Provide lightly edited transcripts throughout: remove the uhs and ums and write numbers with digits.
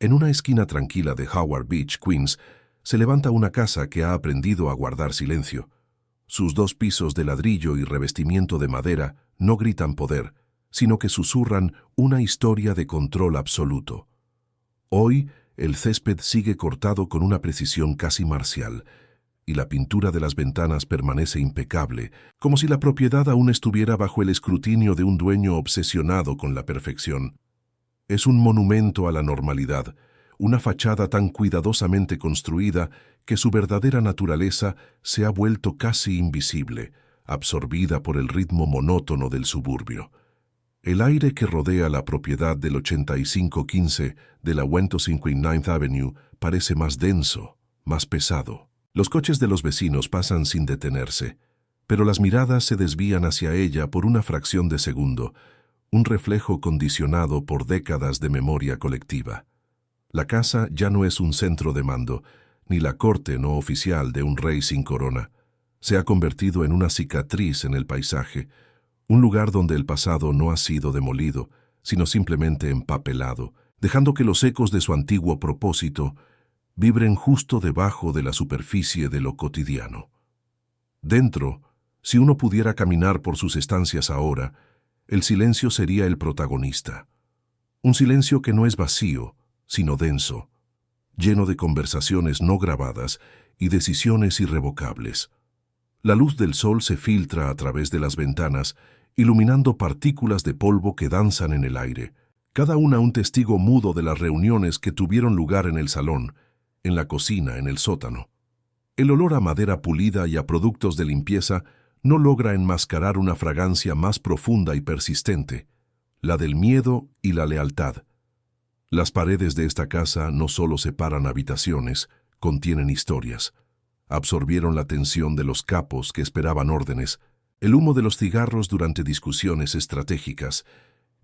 En una esquina tranquila de Howard Beach, Queens, se levanta una casa que ha aprendido a guardar silencio. Sus 2 pisos de ladrillo y revestimiento de madera no gritan poder, sino que susurran una historia de control absoluto. Hoy, el césped sigue cortado con una precisión casi marcial, y la pintura de las ventanas permanece impecable, como si la propiedad aún estuviera bajo el escrutinio de un dueño obsesionado con la perfección. Es un monumento a la normalidad, una fachada tan cuidadosamente construida que su verdadera naturaleza se ha vuelto casi invisible, absorbida por el ritmo monótono del suburbio. El aire que rodea la propiedad del 8515 de la 159th Avenue parece más denso, más pesado. Los coches de los vecinos pasan sin detenerse, pero las miradas se desvían hacia ella por una fracción de segundo, un reflejo condicionado por décadas de memoria colectiva. La casa ya no es un centro de mando, ni la corte no oficial de un rey sin corona. Se ha convertido en una cicatriz en el paisaje, un lugar donde el pasado no ha sido demolido, sino simplemente empapelado, dejando que los ecos de su antiguo propósito vibren justo debajo de la superficie de lo cotidiano. Dentro, si uno pudiera caminar por sus estancias ahora, el silencio sería el protagonista. Un silencio que no es vacío, sino denso, lleno de conversaciones no grabadas y decisiones irrevocables. La luz del sol se filtra a través de las ventanas, iluminando partículas de polvo que danzan en el aire, cada una un testigo mudo de las reuniones que tuvieron lugar en el salón, en la cocina, en el sótano. El olor a madera pulida y a productos de limpieza no logra enmascarar una fragancia más profunda y persistente, la del miedo y la lealtad. Las paredes de esta casa no solo separan habitaciones, contienen historias. Absorbieron la tensión de los capos que esperaban órdenes, el humo de los cigarros durante discusiones estratégicas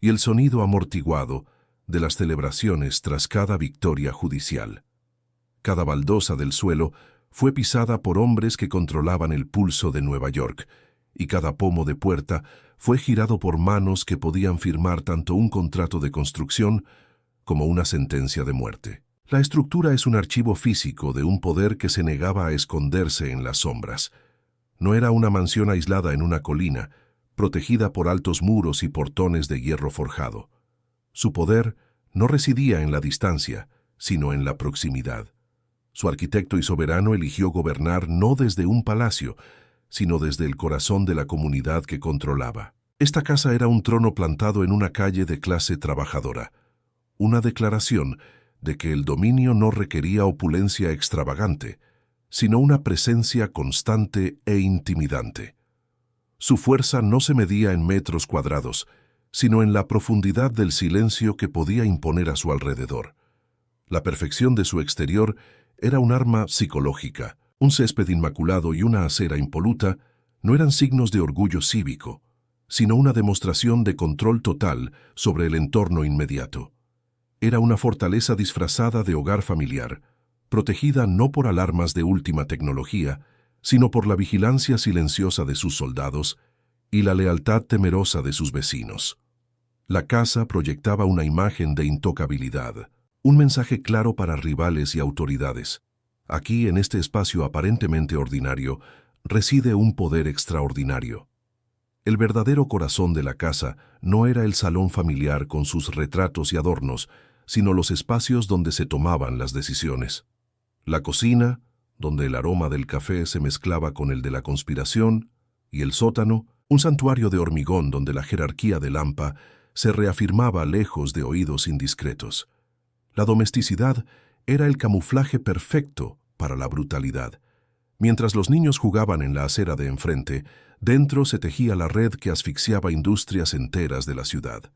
y el sonido amortiguado de las celebraciones tras cada victoria judicial. Cada baldosa del suelo fue pisada por hombres que controlaban el pulso de Nueva York, y cada pomo de puerta fue girado por manos que podían firmar tanto un contrato de construcción como una sentencia de muerte. La estructura es un archivo físico de un poder que se negaba a esconderse en las sombras. No era una mansión aislada en una colina, protegida por altos muros y portones de hierro forjado. Su poder no residía en la distancia, sino en la proximidad. Su arquitecto y soberano eligió gobernar no desde un palacio, sino desde el corazón de la comunidad que controlaba. Esta casa era un trono plantado en una calle de clase trabajadora, una declaración de que el dominio no requería opulencia extravagante, sino una presencia constante e intimidante. Su fuerza no se medía en metros cuadrados, sino en la profundidad del silencio que podía imponer a su alrededor. La perfección de su exterior era un arma psicológica. Un césped inmaculado y una acera impoluta no eran signos de orgullo cívico, sino una demostración de control total sobre el entorno inmediato. Era una fortaleza disfrazada de hogar familiar, protegida no por alarmas de última tecnología, sino por la vigilancia silenciosa de sus soldados y la lealtad temerosa de sus vecinos. La casa proyectaba una imagen de intocabilidad, un mensaje claro para rivales y autoridades. Aquí, en este espacio aparentemente ordinario, reside un poder extraordinario. El verdadero corazón de la casa no era el salón familiar con sus retratos y adornos, sino los espacios donde se tomaban las decisiones. La cocina, donde el aroma del café se mezclaba con el de la conspiración, y el sótano, un santuario de hormigón donde la jerarquía de Lampa se reafirmaba lejos de oídos indiscretos. La domesticidad era el camuflaje perfecto para la brutalidad. Mientras los niños jugaban en la acera de enfrente, dentro se tejía la red que asfixiaba industrias enteras de la ciudad.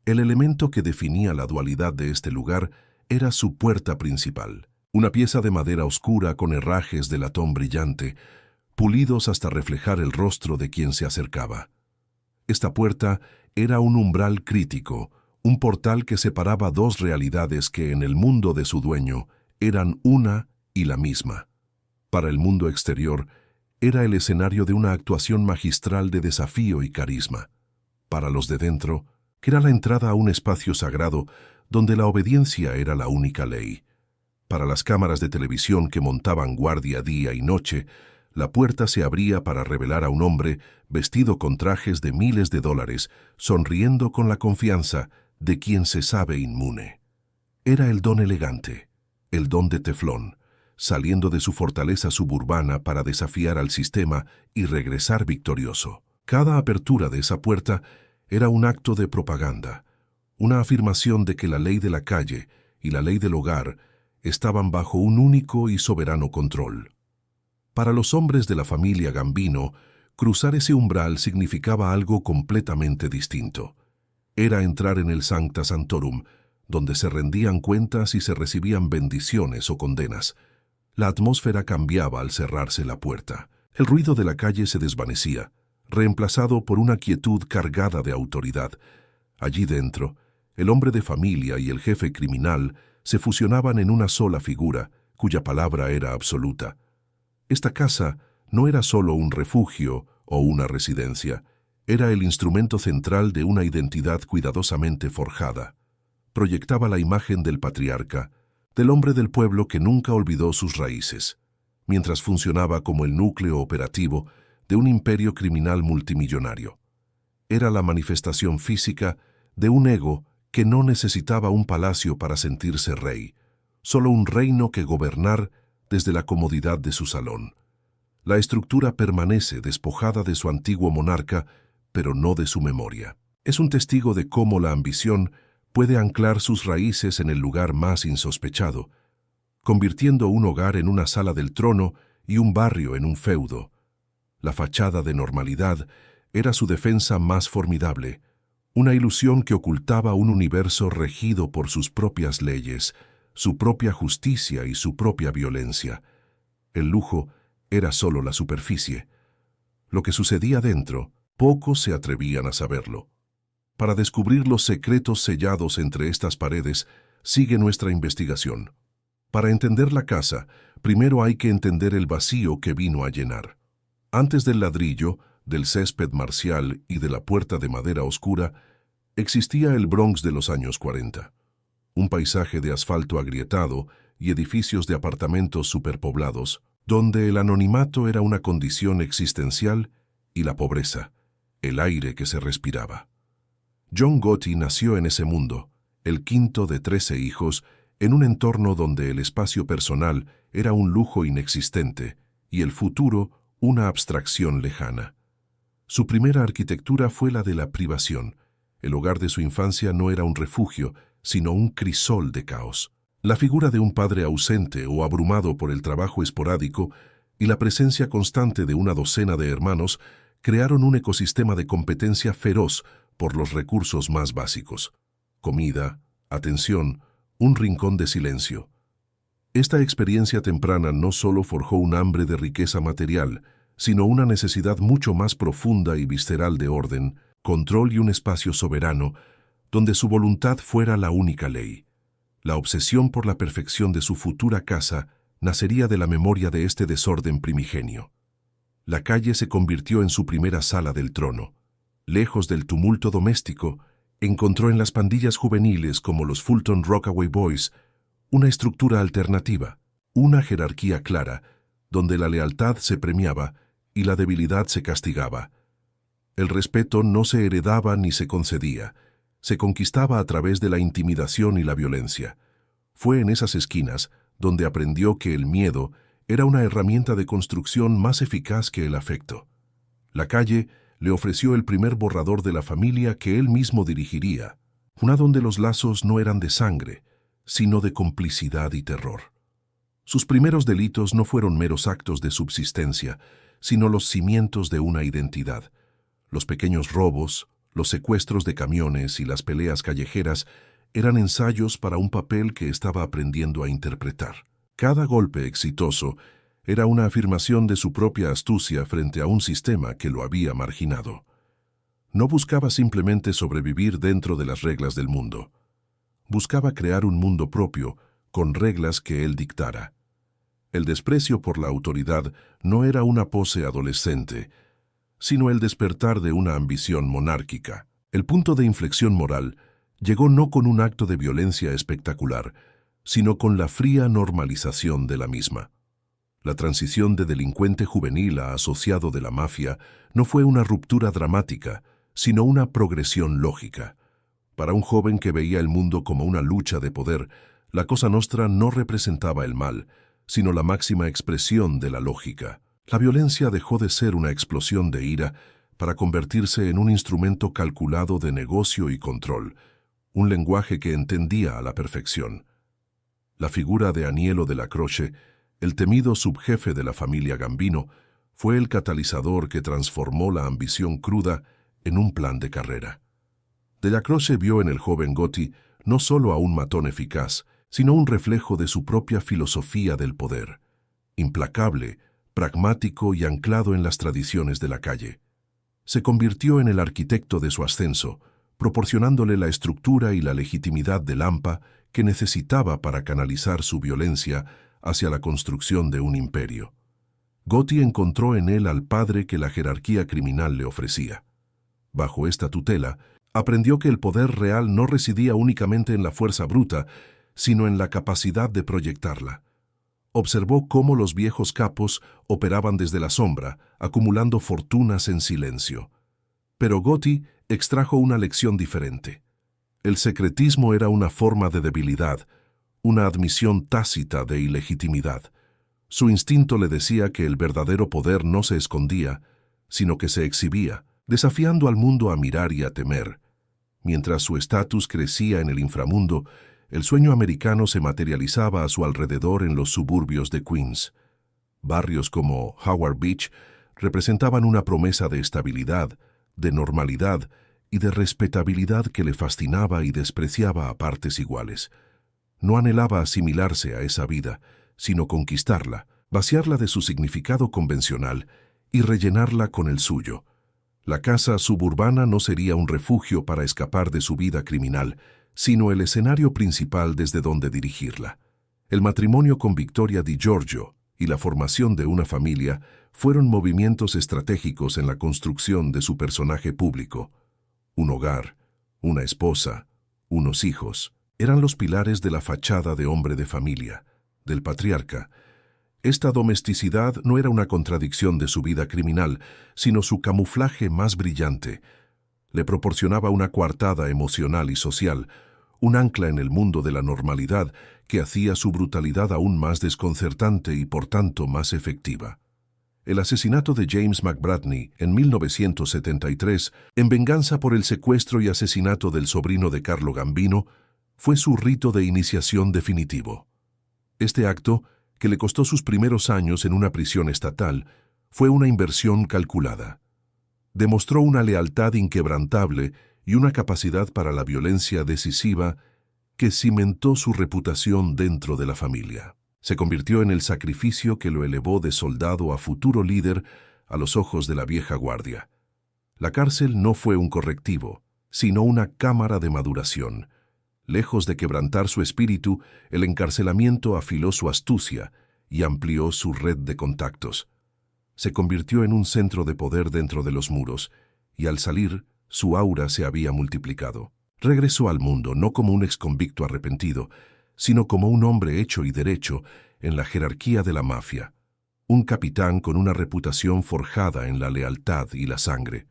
El elemento que definía la dualidad de este lugar era su puerta principal, una pieza de madera oscura con herrajes de latón brillante, pulidos hasta reflejar el rostro de quien se acercaba. Esta puerta era un umbral crítico, un portal que separaba dos realidades que en el mundo de su dueño eran una y la misma. Para el mundo exterior, era el escenario de una actuación magistral de desafío y carisma. Para los de dentro, que era la entrada a un espacio sagrado donde la obediencia era la única ley. Para las cámaras de televisión que montaban guardia día y noche, la puerta se abría para revelar a un hombre vestido con trajes de miles de dólares, sonriendo con la confianza de quien se sabe inmune. Era el don elegante, el don de teflón, saliendo de su fortaleza suburbana para desafiar al sistema y regresar victorioso. Cada apertura de esa puerta era un acto de propaganda, una afirmación de que la ley de la calle y la ley del hogar estaban bajo un único y soberano control. Para los hombres de la familia Gambino, cruzar ese umbral significaba algo completamente distinto. Era entrar en el Sancta Sanctorum, donde se rendían cuentas y se recibían bendiciones o condenas. La atmósfera cambiaba al cerrarse la puerta. El ruido de la calle se desvanecía, reemplazado por una quietud cargada de autoridad. Allí dentro, el hombre de familia y el jefe criminal se fusionaban en una sola figura, cuya palabra era absoluta. Esta casa no era solo un refugio o una residencia, era el instrumento central de una identidad cuidadosamente forjada. Proyectaba la imagen del patriarca, del hombre del pueblo que nunca olvidó sus raíces, mientras funcionaba como el núcleo operativo de un imperio criminal multimillonario. Era la manifestación física de un ego que no necesitaba un palacio para sentirse rey, solo un reino que gobernar desde la comodidad de su salón. La estructura permanece despojada de su antiguo monarca, pero no de su memoria. Es un testigo de cómo la ambición puede anclar sus raíces en el lugar más insospechado, convirtiendo un hogar en una sala del trono y un barrio en un feudo. La fachada de normalidad era su defensa más formidable, una ilusión que ocultaba un universo regido por sus propias leyes, su propia justicia y su propia violencia. El lujo era solo la superficie. Lo que sucedía dentro, pocos se atrevían a saberlo. Para descubrir los secretos sellados entre estas paredes, sigue nuestra investigación. Para entender la casa, primero hay que entender el vacío que vino a llenar. Antes del ladrillo, del césped marcial y de la puerta de madera oscura, existía el Bronx de los años 40. Un paisaje de asfalto agrietado y edificios de apartamentos superpoblados, donde el anonimato era una condición existencial y la pobreza, el aire que se respiraba. John Gotti nació en ese mundo, el quinto de 13 hijos, en un entorno donde el espacio personal era un lujo inexistente y el futuro una abstracción lejana. Su primera arquitectura fue la de la privación. El hogar de su infancia no era un refugio, sino un crisol de caos. La figura de un padre ausente o abrumado por el trabajo esporádico y la presencia constante de una docena de hermanos crearon un ecosistema de competencia feroz por los recursos más básicos: comida, atención, un rincón de silencio. Esta experiencia temprana no solo forjó un hambre de riqueza material, sino una necesidad mucho más profunda y visceral de orden, control y un espacio soberano, donde su voluntad fuera la única ley. La obsesión por la perfección de su futura casa nacería de la memoria de este desorden primigenio. La calle se convirtió en su primera sala del trono. Lejos del tumulto doméstico, encontró en las pandillas juveniles como los Fulton Rockaway Boys una estructura alternativa, una jerarquía clara, donde la lealtad se premiaba y la debilidad se castigaba. El respeto no se heredaba ni se concedía, se conquistaba a través de la intimidación y la violencia. Fue en esas esquinas donde aprendió que el miedo era una herramienta de construcción más eficaz que el afecto. La calle le ofreció el primer borrador de la familia que él mismo dirigiría, una donde los lazos no eran de sangre, sino de complicidad y terror. Sus primeros delitos no fueron meros actos de subsistencia, sino los cimientos de una identidad. Los pequeños robos, los secuestros de camiones y las peleas callejeras eran ensayos para un papel que estaba aprendiendo a interpretar. Cada golpe exitoso era una afirmación de su propia astucia frente a un sistema que lo había marginado. No buscaba simplemente sobrevivir dentro de las reglas del mundo. Buscaba crear un mundo propio, con reglas que él dictara. El desprecio por la autoridad no era una pose adolescente, sino el despertar de una ambición monárquica. El punto de inflexión moral llegó no con un acto de violencia espectacular, sino con la fría normalización de la misma. La transición de delincuente juvenil a asociado de la mafia no fue una ruptura dramática, sino una progresión lógica. Para un joven que veía el mundo como una lucha de poder, la Cosa Nostra no representaba el mal, sino la máxima expresión de la lógica. La violencia dejó de ser una explosión de ira para convertirse en un instrumento calculado de negocio y control, un lenguaje que entendía a la perfección. La figura de Aniello Della Croce, el temido subjefe de la familia Gambino, fue el catalizador que transformó la ambición cruda en un plan de carrera. Della Croce vio en el joven Gotti no solo a un matón eficaz, sino un reflejo de su propia filosofía del poder, implacable, pragmático y anclado en las tradiciones de la calle. Se convirtió en el arquitecto de su ascenso, proporcionándole la estructura y la legitimidad del AMPA que necesitaba para canalizar su violencia hacia la construcción de un imperio. Gotti encontró en él al padre que la jerarquía criminal le ofrecía. Bajo esta tutela, aprendió que el poder real no residía únicamente en la fuerza bruta, sino en la capacidad de proyectarla. Observó cómo los viejos capos operaban desde la sombra, acumulando fortunas en silencio. Pero Gotti extrajo una lección diferente. El secretismo era una forma de debilidad, una admisión tácita de ilegitimidad. Su instinto le decía que el verdadero poder no se escondía, sino que se exhibía, desafiando al mundo a mirar y a temer. Mientras su estatus crecía en el inframundo, el sueño americano se materializaba a su alrededor en los suburbios de Queens. Barrios como Howard Beach representaban una promesa de estabilidad, de normalidad y de respetabilidad que le fascinaba y despreciaba a partes iguales. No anhelaba asimilarse a esa vida, sino conquistarla, vaciarla de su significado convencional y rellenarla con el suyo. La casa suburbana no sería un refugio para escapar de su vida criminal, sino el escenario principal desde donde dirigirla. El matrimonio con Victoria Di Giorgio y la formación de una familia fueron movimientos estratégicos en la construcción de su personaje público. Un hogar, una esposa, unos hijos, eran los pilares de la fachada de hombre de familia, del patriarca. Esta domesticidad no era una contradicción de su vida criminal, sino su camuflaje más brillante. Le proporcionaba una coartada emocional y social, un ancla en el mundo de la normalidad que hacía su brutalidad aún más desconcertante y por tanto más efectiva. El asesinato de James McBratney en 1973, en venganza por el secuestro y asesinato del sobrino de Carlo Gambino, fue su rito de iniciación definitivo. Este acto, que le costó sus primeros años en una prisión estatal, fue una inversión calculada. Demostró una lealtad inquebrantable y una capacidad para la violencia decisiva que cimentó su reputación dentro de la familia. Se convirtió en el sacrificio que lo elevó de soldado a futuro líder a los ojos de la vieja guardia. La cárcel no fue un correctivo, sino una cámara de maduración. Lejos de quebrantar su espíritu, el encarcelamiento afiló su astucia y amplió su red de contactos. Se convirtió en un centro de poder dentro de los muros, y al salir, su aura se había multiplicado. Regresó al mundo no como un exconvicto arrepentido, sino como un hombre hecho y derecho en la jerarquía de la mafia, un capitán con una reputación forjada en la lealtad y la sangre.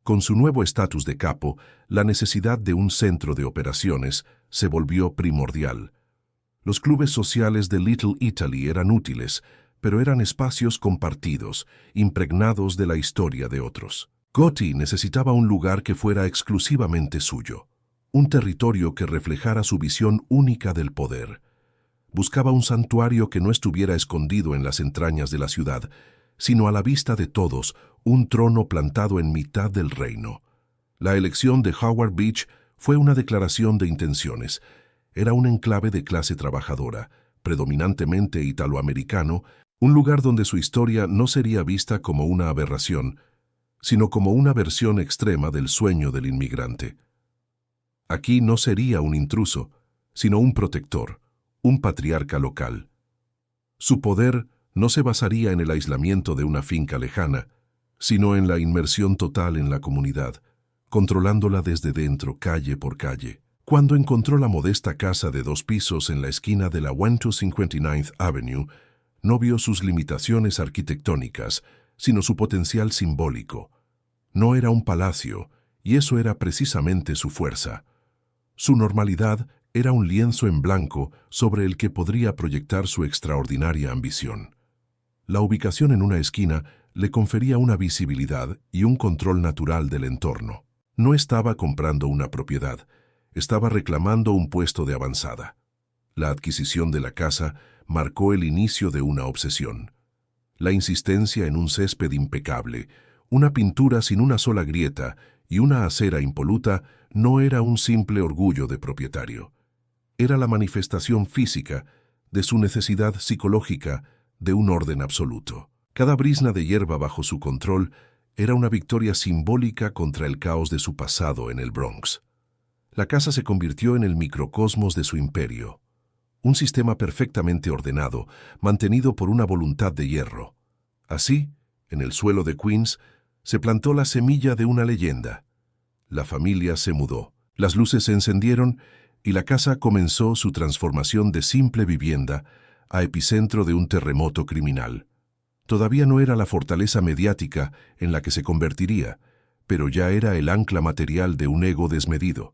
Con su nuevo estatus de capo, la necesidad de un centro de operaciones se volvió primordial. Los clubes sociales de Little Italy eran útiles, pero eran espacios compartidos, impregnados de la historia de otros. Gotti necesitaba un lugar que fuera exclusivamente suyo, un territorio que reflejara su visión única del poder. Buscaba un santuario que no estuviera escondido en las entrañas de la ciudad, sino a la vista de todos, un trono plantado en mitad del reino. La elección de Howard Beach fue una declaración de intenciones. Era un enclave de clase trabajadora, predominantemente italoamericano, un lugar donde su historia no sería vista como una aberración, sino como una versión extrema del sueño del inmigrante. Aquí no sería un intruso, sino un protector, un patriarca local. Su poder no se basaría en el aislamiento de una finca lejana, sino en la inmersión total en la comunidad, controlándola desde dentro, calle por calle. Cuando encontró la modesta casa de 2 pisos en la esquina de la 159th Avenue, no vio sus limitaciones arquitectónicas, sino su potencial simbólico. No era un palacio, y eso era precisamente su fuerza. Su normalidad era un lienzo en blanco sobre el que podría proyectar su extraordinaria ambición. La ubicación en una esquina le confería una visibilidad y un control natural del entorno. No estaba comprando una propiedad, estaba reclamando un puesto de avanzada. La adquisición de la casa marcó el inicio de una obsesión. La insistencia en un césped impecable, una pintura sin una sola grieta y una acera impoluta no era un simple orgullo de propietario. Era la manifestación física de su necesidad psicológica de un orden absoluto. Cada brizna de hierba bajo su control era una victoria simbólica contra el caos de su pasado en el Bronx. La casa se convirtió en el microcosmos de su imperio, un sistema perfectamente ordenado, mantenido por una voluntad de hierro. Así, en el suelo de Queens, se plantó la semilla de una leyenda. La familia se mudó, las luces se encendieron y la casa comenzó su transformación de simple vivienda a epicentro de un terremoto criminal. Todavía no era la fortaleza mediática en la que se convertiría, pero ya era el ancla material de un ego desmedido.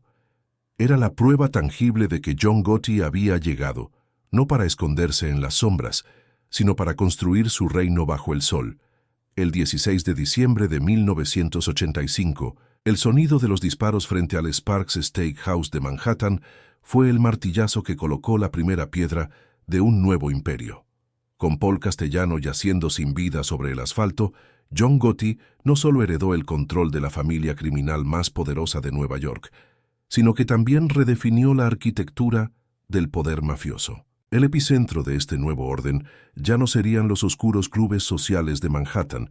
Era la prueba tangible de que John Gotti había llegado, no para esconderse en las sombras, sino para construir su reino bajo el sol. El 16 de diciembre de 1985, el sonido de los disparos frente al Sparks Steakhouse de Manhattan fue el martillazo que colocó la primera piedra de un nuevo imperio. Con Paul Castellano yaciendo sin vida sobre el asfalto, John Gotti no solo heredó el control de la familia criminal más poderosa de Nueva York, sino que también redefinió la arquitectura del poder mafioso. El epicentro de este nuevo orden ya no serían los oscuros clubes sociales de Manhattan,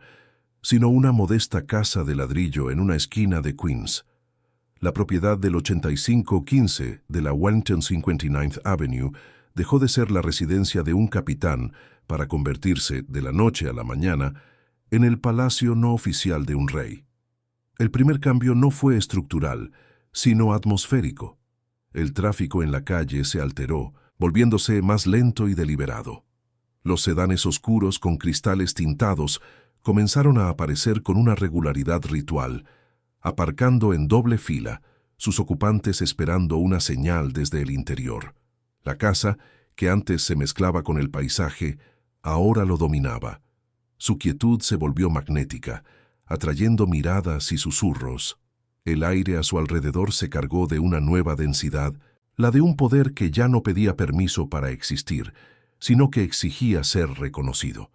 sino una modesta casa de ladrillo en una esquina de Queens. La propiedad del 8515 de la 159th Avenue dejó de ser la residencia de un capitán para convertirse, de la noche a la mañana, en el palacio no oficial de un rey. El primer cambio no fue estructural, sino atmosférico. El tráfico en la calle se alteró, volviéndose más lento y deliberado. Los sedanes oscuros con cristales tintados comenzaron a aparecer con una regularidad ritual, aparcando en doble fila, sus ocupantes esperando una señal desde el interior. La casa, que antes se mezclaba con el paisaje, ahora lo dominaba. Su quietud se volvió magnética, atrayendo miradas y susurros. El aire a su alrededor se cargó de una nueva densidad, la de un poder que ya no pedía permiso para existir, sino que exigía ser reconocido.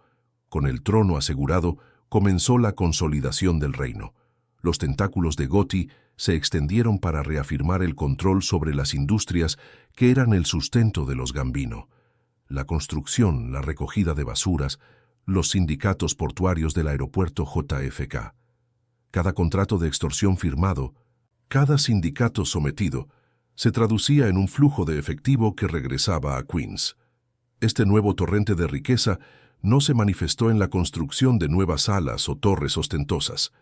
Con el trono asegurado, comenzó la consolidación del reino. Los tentáculos de Gotti se extendieron para reafirmar el control sobre las industrias que eran el sustento de los Gambino. La construcción, la recogida de basuras, los sindicatos portuarios del aeropuerto JFK. Cada contrato de extorsión firmado, cada sindicato sometido, se traducía en un flujo de efectivo que regresaba a Queens. Este nuevo torrente de riqueza no se manifestó en la construcción de nuevas salas o torres ostentosas.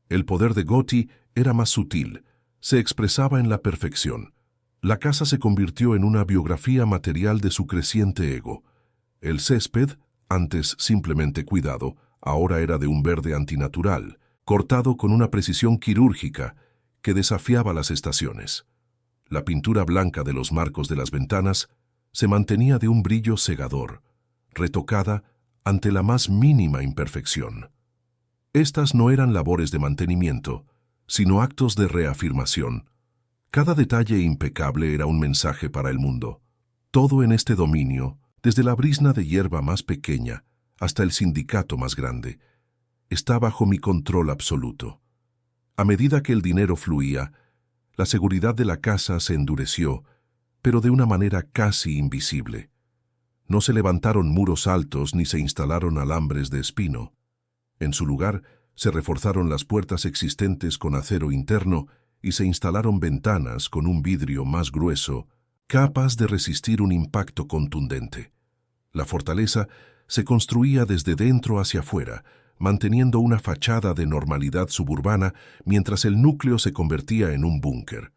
El poder de Gotti era más sutil, se expresaba en la perfección. La casa se convirtió en una biografía material de su creciente ego. El césped, antes simplemente cuidado, ahora era de un verde antinatural, cortado con una precisión quirúrgica que desafiaba las estaciones. La pintura blanca de los marcos de las ventanas se mantenía de un brillo cegador, retocada ante la más mínima imperfección. Estas no eran labores de mantenimiento, sino actos de reafirmación. Cada detalle impecable era un mensaje para el mundo. Todo en este dominio, desde la brizna de hierba más pequeña hasta el sindicato más grande, está bajo mi control absoluto. A medida que el dinero fluía, la seguridad de la casa se endureció, pero de una manera casi invisible. No se levantaron muros altos ni se instalaron alambres de espino. En su lugar, se reforzaron las puertas existentes con acero interno y se instalaron ventanas con un vidrio más grueso, capaz de resistir un impacto contundente. La fortaleza se construía desde dentro hacia afuera, manteniendo una fachada de normalidad suburbana mientras el núcleo se convertía en un búnker.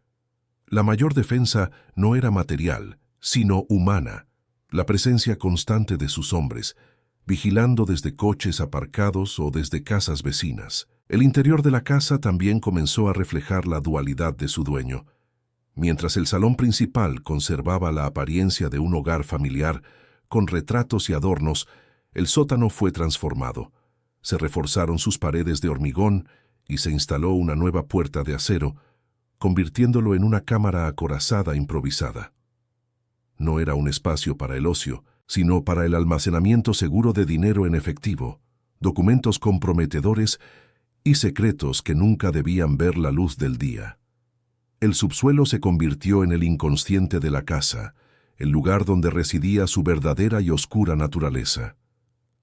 La mayor defensa no era material, sino humana, la presencia constante de sus hombres, vigilando desde coches aparcados o desde casas vecinas. El interior de la casa también comenzó a reflejar la dualidad de su dueño. Mientras el salón principal conservaba la apariencia de un hogar familiar, con retratos y adornos, el sótano fue transformado. Se reforzaron sus paredes de hormigón y se instaló una nueva puerta de acero, convirtiéndolo en una cámara acorazada improvisada. No era un espacio para el ocio, sino para el almacenamiento seguro de dinero en efectivo, documentos comprometedores y secretos que nunca debían ver la luz del día. El subsuelo se convirtió en el inconsciente de la casa, el lugar donde residía su verdadera y oscura naturaleza.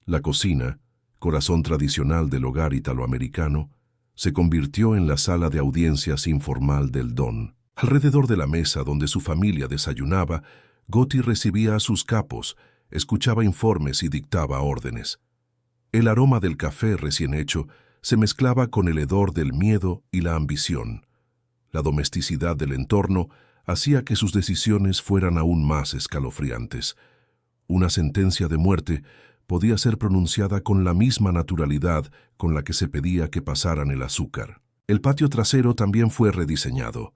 La cocina, corazón tradicional del hogar italoamericano, se convirtió en la sala de audiencias informal del Don. Alrededor de la mesa donde su familia desayunaba, Gotti recibía a sus capos, escuchaba informes y dictaba órdenes. El aroma del café recién hecho se mezclaba con el hedor del miedo y la ambición. La domesticidad del entorno hacía que sus decisiones fueran aún más escalofriantes. Una sentencia de muerte podía ser pronunciada con la misma naturalidad con la que se pedía que pasaran el azúcar. El patio trasero también fue rediseñado.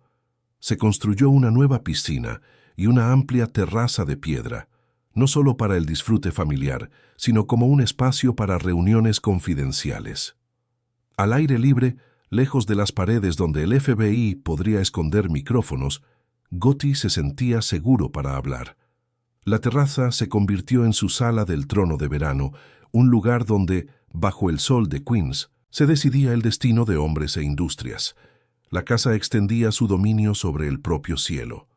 Se construyó una nueva piscina y una amplia terraza de piedra, no solo para el disfrute familiar, sino como un espacio para reuniones confidenciales. Al aire libre, lejos de las paredes donde el FBI podría esconder micrófonos, Gotti se sentía seguro para hablar. La terraza se convirtió en su sala del trono de verano, un lugar donde, bajo el sol de Queens, se decidía el destino de hombres e industrias. La casa extendía su dominio sobre el propio cielo.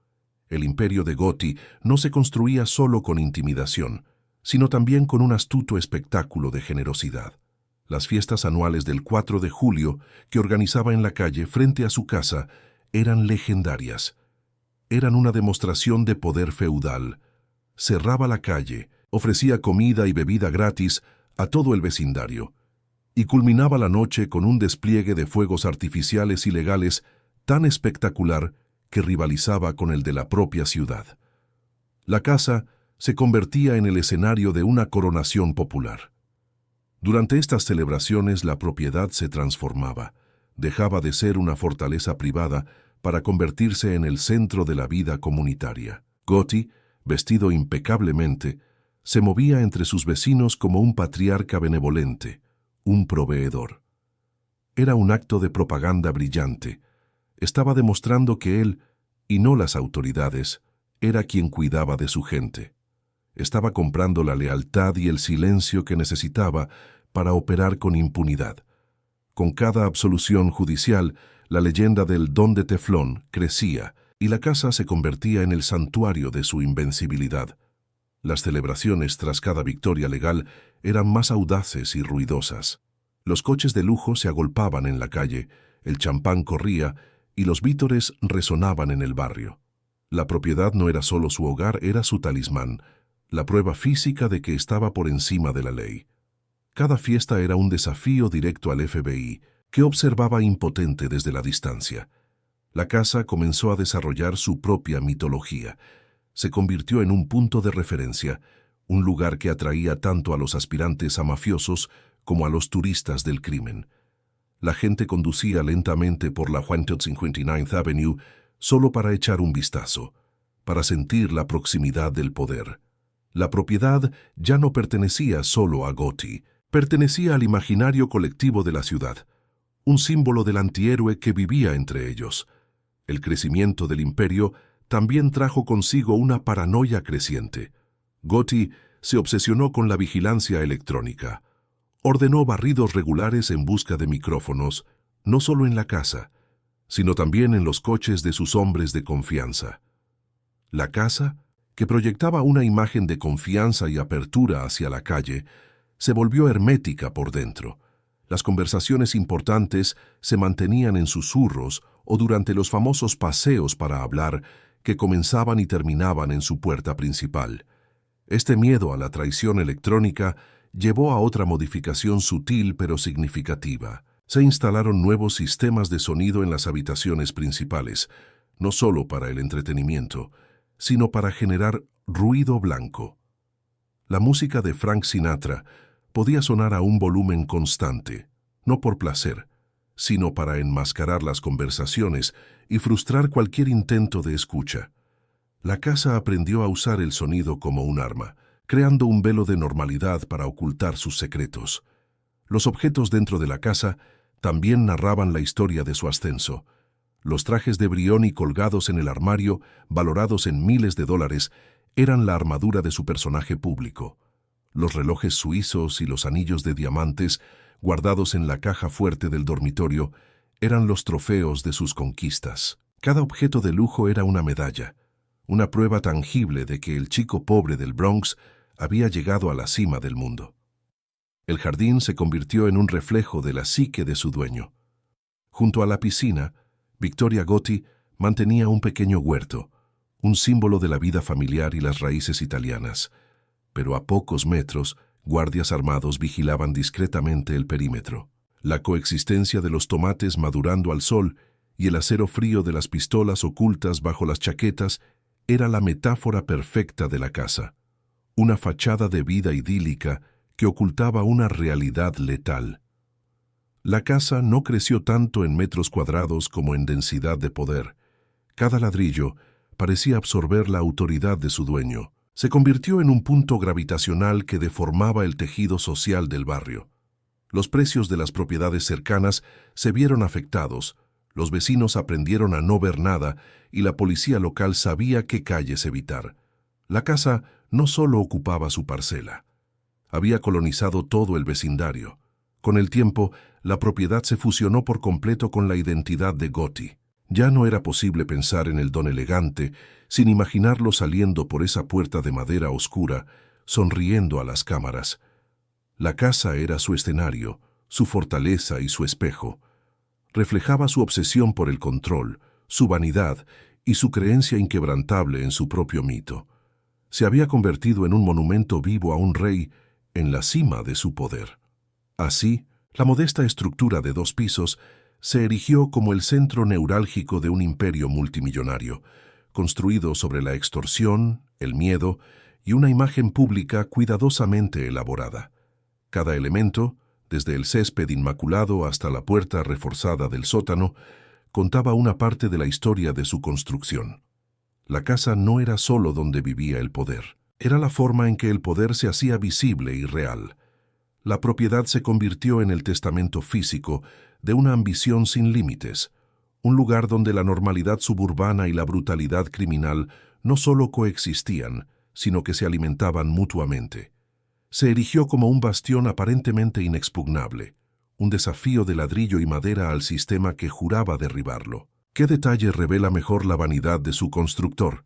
El imperio de Gotti no se construía solo con intimidación, sino también con un astuto espectáculo de generosidad. Las fiestas anuales del 4 de julio, que organizaba en la calle frente a su casa, eran legendarias. Eran una demostración de poder feudal. Cerraba la calle, ofrecía comida y bebida gratis a todo el vecindario, y culminaba la noche con un despliegue de fuegos artificiales ilegales tan espectacular que rivalizaba con el de la propia ciudad. La casa se convertía en el escenario de una coronación popular. Durante estas celebraciones la propiedad se transformaba, dejaba de ser una fortaleza privada para convertirse en el centro de la vida comunitaria. Gotti, vestido impecablemente, se movía entre sus vecinos como un patriarca benevolente, un proveedor. Era un acto de propaganda brillante. Estaba demostrando que él, y no las autoridades, era quien cuidaba de su gente. Estaba comprando la lealtad y el silencio que necesitaba para operar con impunidad. Con cada absolución judicial, la leyenda del Don de Teflón crecía y la casa se convertía en el santuario de su invencibilidad. Las celebraciones tras cada victoria legal eran más audaces y ruidosas. Los coches de lujo se agolpaban en la calle, el champán corría y los vítores resonaban en el barrio. La propiedad no era solo su hogar, era su talismán, la prueba física de que estaba por encima de la ley. Cada fiesta era un desafío directo al FBI, que observaba impotente desde la distancia. La casa comenzó a desarrollar su propia mitología. Se convirtió en un punto de referencia, un lugar que atraía tanto a los aspirantes a mafiosos como a los turistas del crimen. La gente conducía lentamente por la 159th Avenue solo para echar un vistazo, para sentir la proximidad del poder. La propiedad ya no pertenecía solo a Gotti, pertenecía al imaginario colectivo de la ciudad, un símbolo del antihéroe que vivía entre ellos. El crecimiento del imperio también trajo consigo una paranoia creciente. Gotti se obsesionó con la vigilancia electrónica. Ordenó barridos regulares en busca de micrófonos, no solo en la casa, sino también en los coches de sus hombres de confianza. La casa, que proyectaba una imagen de confianza y apertura hacia la calle, se volvió hermética por dentro. Las conversaciones importantes se mantenían en susurros o durante los famosos paseos para hablar que comenzaban y terminaban en su puerta principal. Este miedo a la traición electrónica llevó a otra modificación sutil pero significativa. Se instalaron nuevos sistemas de sonido en las habitaciones principales, no solo para el entretenimiento, sino para generar ruido blanco. La música de Frank Sinatra podía sonar a un volumen constante, no por placer, sino para enmascarar las conversaciones y frustrar cualquier intento de escucha. La casa aprendió a usar el sonido como un arma, creando un velo de normalidad para ocultar sus secretos. Los objetos dentro de la casa también narraban la historia de su ascenso. Los trajes de Brioni colgados en el armario, valorados en miles de dólares, eran la armadura de su personaje público. Los relojes suizos y los anillos de diamantes, guardados en la caja fuerte del dormitorio, eran los trofeos de sus conquistas. Cada objeto de lujo era una medalla, una prueba tangible de que el chico pobre del Bronx había llegado a la cima del mundo. El jardín se convirtió en un reflejo de la psique de su dueño. Junto a la piscina, Victoria Gotti mantenía un pequeño huerto, un símbolo de la vida familiar y las raíces italianas. Pero a pocos metros, guardias armados vigilaban discretamente el perímetro. La coexistencia de los tomates madurando al sol y el acero frío de las pistolas ocultas bajo las chaquetas era la metáfora perfecta de la casa. Una fachada de vida idílica que ocultaba una realidad letal. La casa no creció tanto en metros cuadrados como en densidad de poder. Cada ladrillo parecía absorber la autoridad de su dueño. Se convirtió en un punto gravitacional que deformaba el tejido social del barrio. Los precios de las propiedades cercanas se vieron afectados, los vecinos aprendieron a no ver nada y la policía local sabía qué calles evitar. La casa no solo ocupaba su parcela. Había colonizado todo el vecindario. Con el tiempo, la propiedad se fusionó por completo con la identidad de Gotti. Ya no era posible pensar en el don elegante sin imaginarlo saliendo por esa puerta de madera oscura, sonriendo a las cámaras. La casa era su escenario, su fortaleza y su espejo. Reflejaba su obsesión por el control, su vanidad y su creencia inquebrantable en su propio mito. Se había convertido en un monumento vivo a un rey en la cima de su poder. Así, la modesta estructura de 2 pisos se erigió como el centro neurálgico de un imperio multimillonario, construido sobre la extorsión, el miedo y una imagen pública cuidadosamente elaborada. Cada elemento, desde el césped inmaculado hasta la puerta reforzada del sótano, contaba una parte de la historia de su construcción. La casa no era solo donde vivía el poder, era la forma en que el poder se hacía visible y real. La propiedad se convirtió en el testamento físico de una ambición sin límites, un lugar donde la normalidad suburbana y la brutalidad criminal no solo coexistían, sino que se alimentaban mutuamente. Se erigió como un bastión aparentemente inexpugnable, un desafío de ladrillo y madera al sistema que juraba derribarlo. ¿Qué detalle revela mejor la vanidad de su constructor?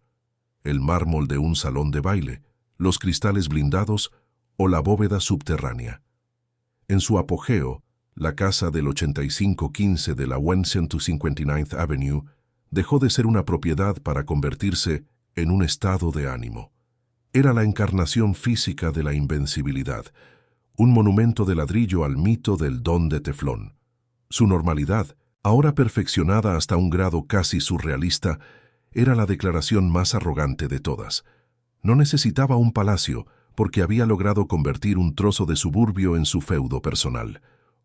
¿El mármol de un salón de baile, los cristales blindados o la bóveda subterránea? En su apogeo, la casa del 8515 de la 159th Avenue dejó de ser una propiedad para convertirse en un estado de ánimo. Era la encarnación física de la invencibilidad, un monumento de ladrillo al mito del don de teflón. Su normalidad, ahora perfeccionada hasta un grado casi surrealista, era la declaración más arrogante de todas. No necesitaba un palacio, porque había logrado convertir un trozo de suburbio en su feudo personal.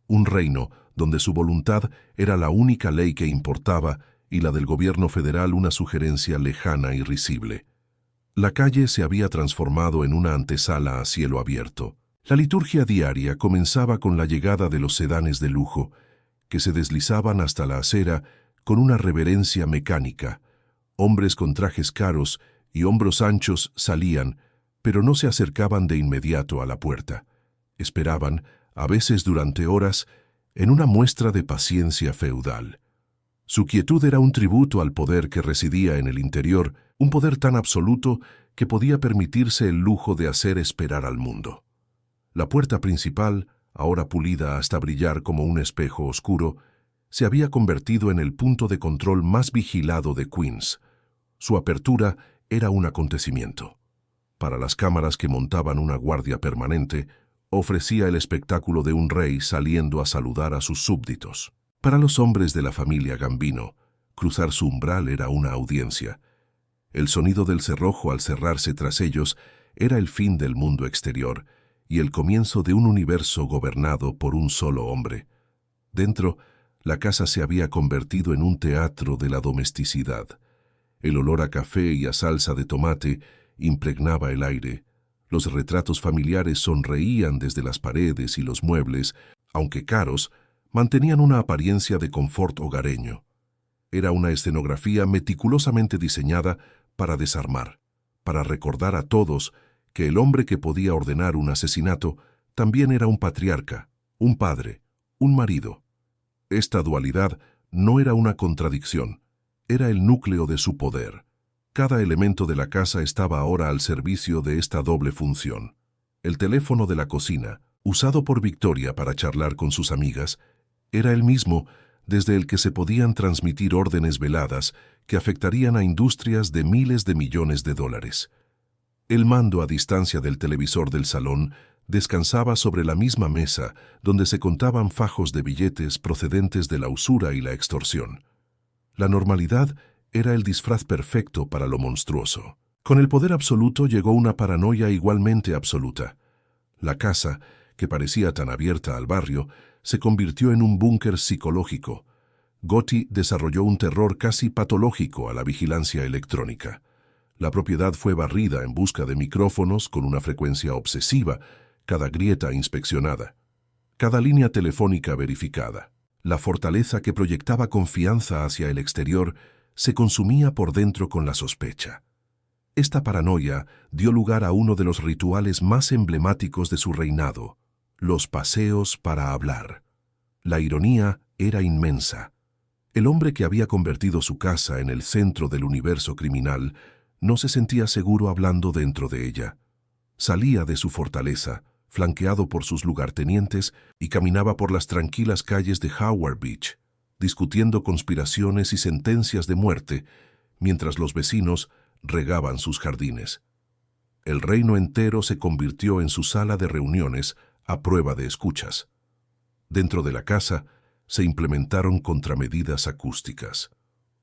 Un reino donde su voluntad era la única ley que importaba y la del gobierno federal una sugerencia lejana y risible. La calle se había transformado en una antesala a cielo abierto. La liturgia diaria comenzaba con la llegada de los sedanes de lujo, que se deslizaban hasta la acera con una reverencia mecánica. Hombres con trajes caros y hombros anchos salían, pero no se acercaban de inmediato a la puerta. Esperaban, a veces durante horas, en una muestra de paciencia feudal. Su quietud era un tributo al poder que residía en el interior, un poder tan absoluto que podía permitirse el lujo de hacer esperar al mundo. La puerta principal, ahora pulida hasta brillar como un espejo oscuro, se había convertido en el punto de control más vigilado de Queens. Su apertura era un acontecimiento. Para las cámaras que montaban una guardia permanente, ofrecía el espectáculo de un rey saliendo a saludar a sus súbditos. Para los hombres de la familia Gambino, Cruzar su umbral era una audiencia. El sonido del cerrojo al cerrarse tras ellos era el fin del mundo exterior y el comienzo de un universo gobernado por un solo hombre. Dentro, la casa se había convertido en un teatro de la domesticidad. El olor a café y a salsa de tomate impregnaba el aire. Los retratos familiares sonreían desde las paredes y los muebles, aunque caros, mantenían una apariencia de confort hogareño. Era una escenografía meticulosamente diseñada para desarmar, para recordar a todos que el hombre que podía ordenar un asesinato también era un patriarca, un padre, un marido. Esta dualidad no era una contradicción, era el núcleo de su poder. Cada elemento de la casa estaba ahora al servicio de esta doble función. El teléfono de la cocina, usado por Victoria para charlar con sus amigas, era el mismo desde el que se podían transmitir órdenes veladas que afectarían a industrias de miles de millones de dólares. El mando a distancia del televisor del salón descansaba sobre la misma mesa donde se contaban fajos de billetes procedentes de la usura y la extorsión. La normalidad era el disfraz perfecto para lo monstruoso. Con el poder absoluto llegó una paranoia igualmente absoluta. La casa, que parecía tan abierta al barrio, se convirtió en un búnker psicológico. Gotti desarrolló un terror casi patológico a la vigilancia electrónica. La propiedad fue barrida en busca de micrófonos con una frecuencia obsesiva, cada grieta inspeccionada, cada línea telefónica verificada. La fortaleza que proyectaba confianza hacia el exterior se consumía por dentro con la sospecha. Esta paranoia dio lugar a uno de los rituales más emblemáticos de su reinado, los paseos para hablar. La ironía era inmensa. El hombre que había convertido su casa en el centro del universo criminal no se sentía seguro hablando dentro de ella. Salía de su fortaleza, flanqueado por sus lugartenientes, y caminaba por las tranquilas calles de Howard Beach, discutiendo conspiraciones y sentencias de muerte, mientras los vecinos regaban sus jardines. El reino entero se convirtió en su sala de reuniones a prueba de escuchas. Dentro de la casa se implementaron contramedidas acústicas.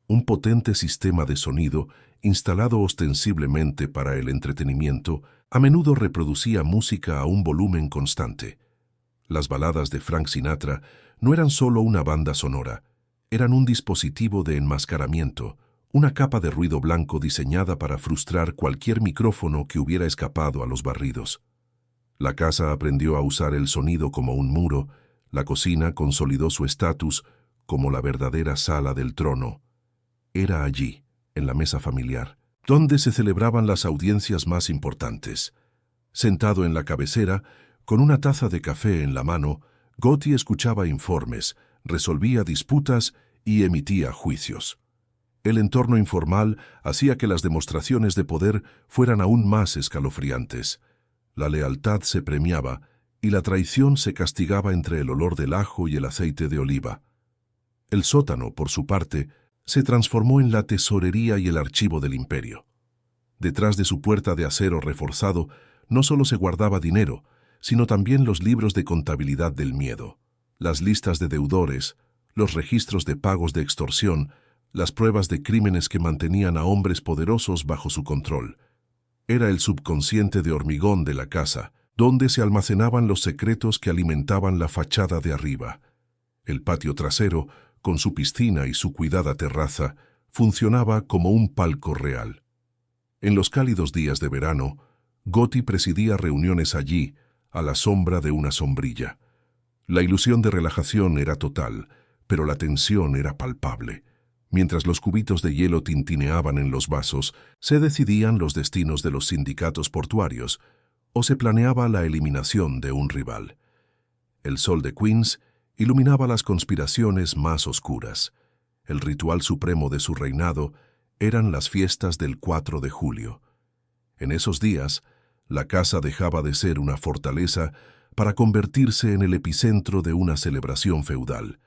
Un potente sistema de sonido, instalado ostensiblemente para el entretenimiento, a menudo reproducía música a un volumen constante. Las baladas de Frank Sinatra no eran solo una banda sonora, eran un dispositivo de enmascaramiento, una capa de ruido blanco diseñada para frustrar cualquier micrófono que hubiera escapado a los barridos. La casa aprendió a usar el sonido como un muro, la cocina consolidó su estatus como la verdadera sala del trono. Era allí, en la mesa familiar, donde se celebraban las audiencias más importantes. Sentado en la cabecera, con una taza de café en la mano, Gotti escuchaba informes, resolvía disputas y emitía juicios. El entorno informal hacía que las demostraciones de poder fueran aún más escalofriantes. La lealtad se premiaba y la traición se castigaba entre el olor del ajo y el aceite de oliva. El sótano, por su parte, se transformó en la tesorería y el archivo del imperio. Detrás de su puerta de acero reforzado no solo se guardaba dinero, sino también los libros de contabilidad del miedo, las listas de deudores, los registros de pagos de extorsión, las pruebas de crímenes que mantenían a hombres poderosos bajo su control. Era el subconsciente de hormigón de la casa, donde se almacenaban los secretos que alimentaban la fachada de arriba. El patio trasero, con su piscina y su cuidada terraza, funcionaba como un palco real. En los cálidos días de verano, Gotti presidía reuniones allí, a la sombra de una sombrilla. La ilusión de relajación era total, pero la tensión era palpable. Mientras los cubitos de hielo tintineaban en los vasos, se decidían los destinos de los sindicatos portuarios, o se planeaba la eliminación de un rival. El sol de Queens iluminaba las conspiraciones más oscuras. El ritual supremo de su reinado eran las fiestas del 4 de julio. En esos días, la casa dejaba de ser una fortaleza para convertirse en el epicentro de una celebración feudal.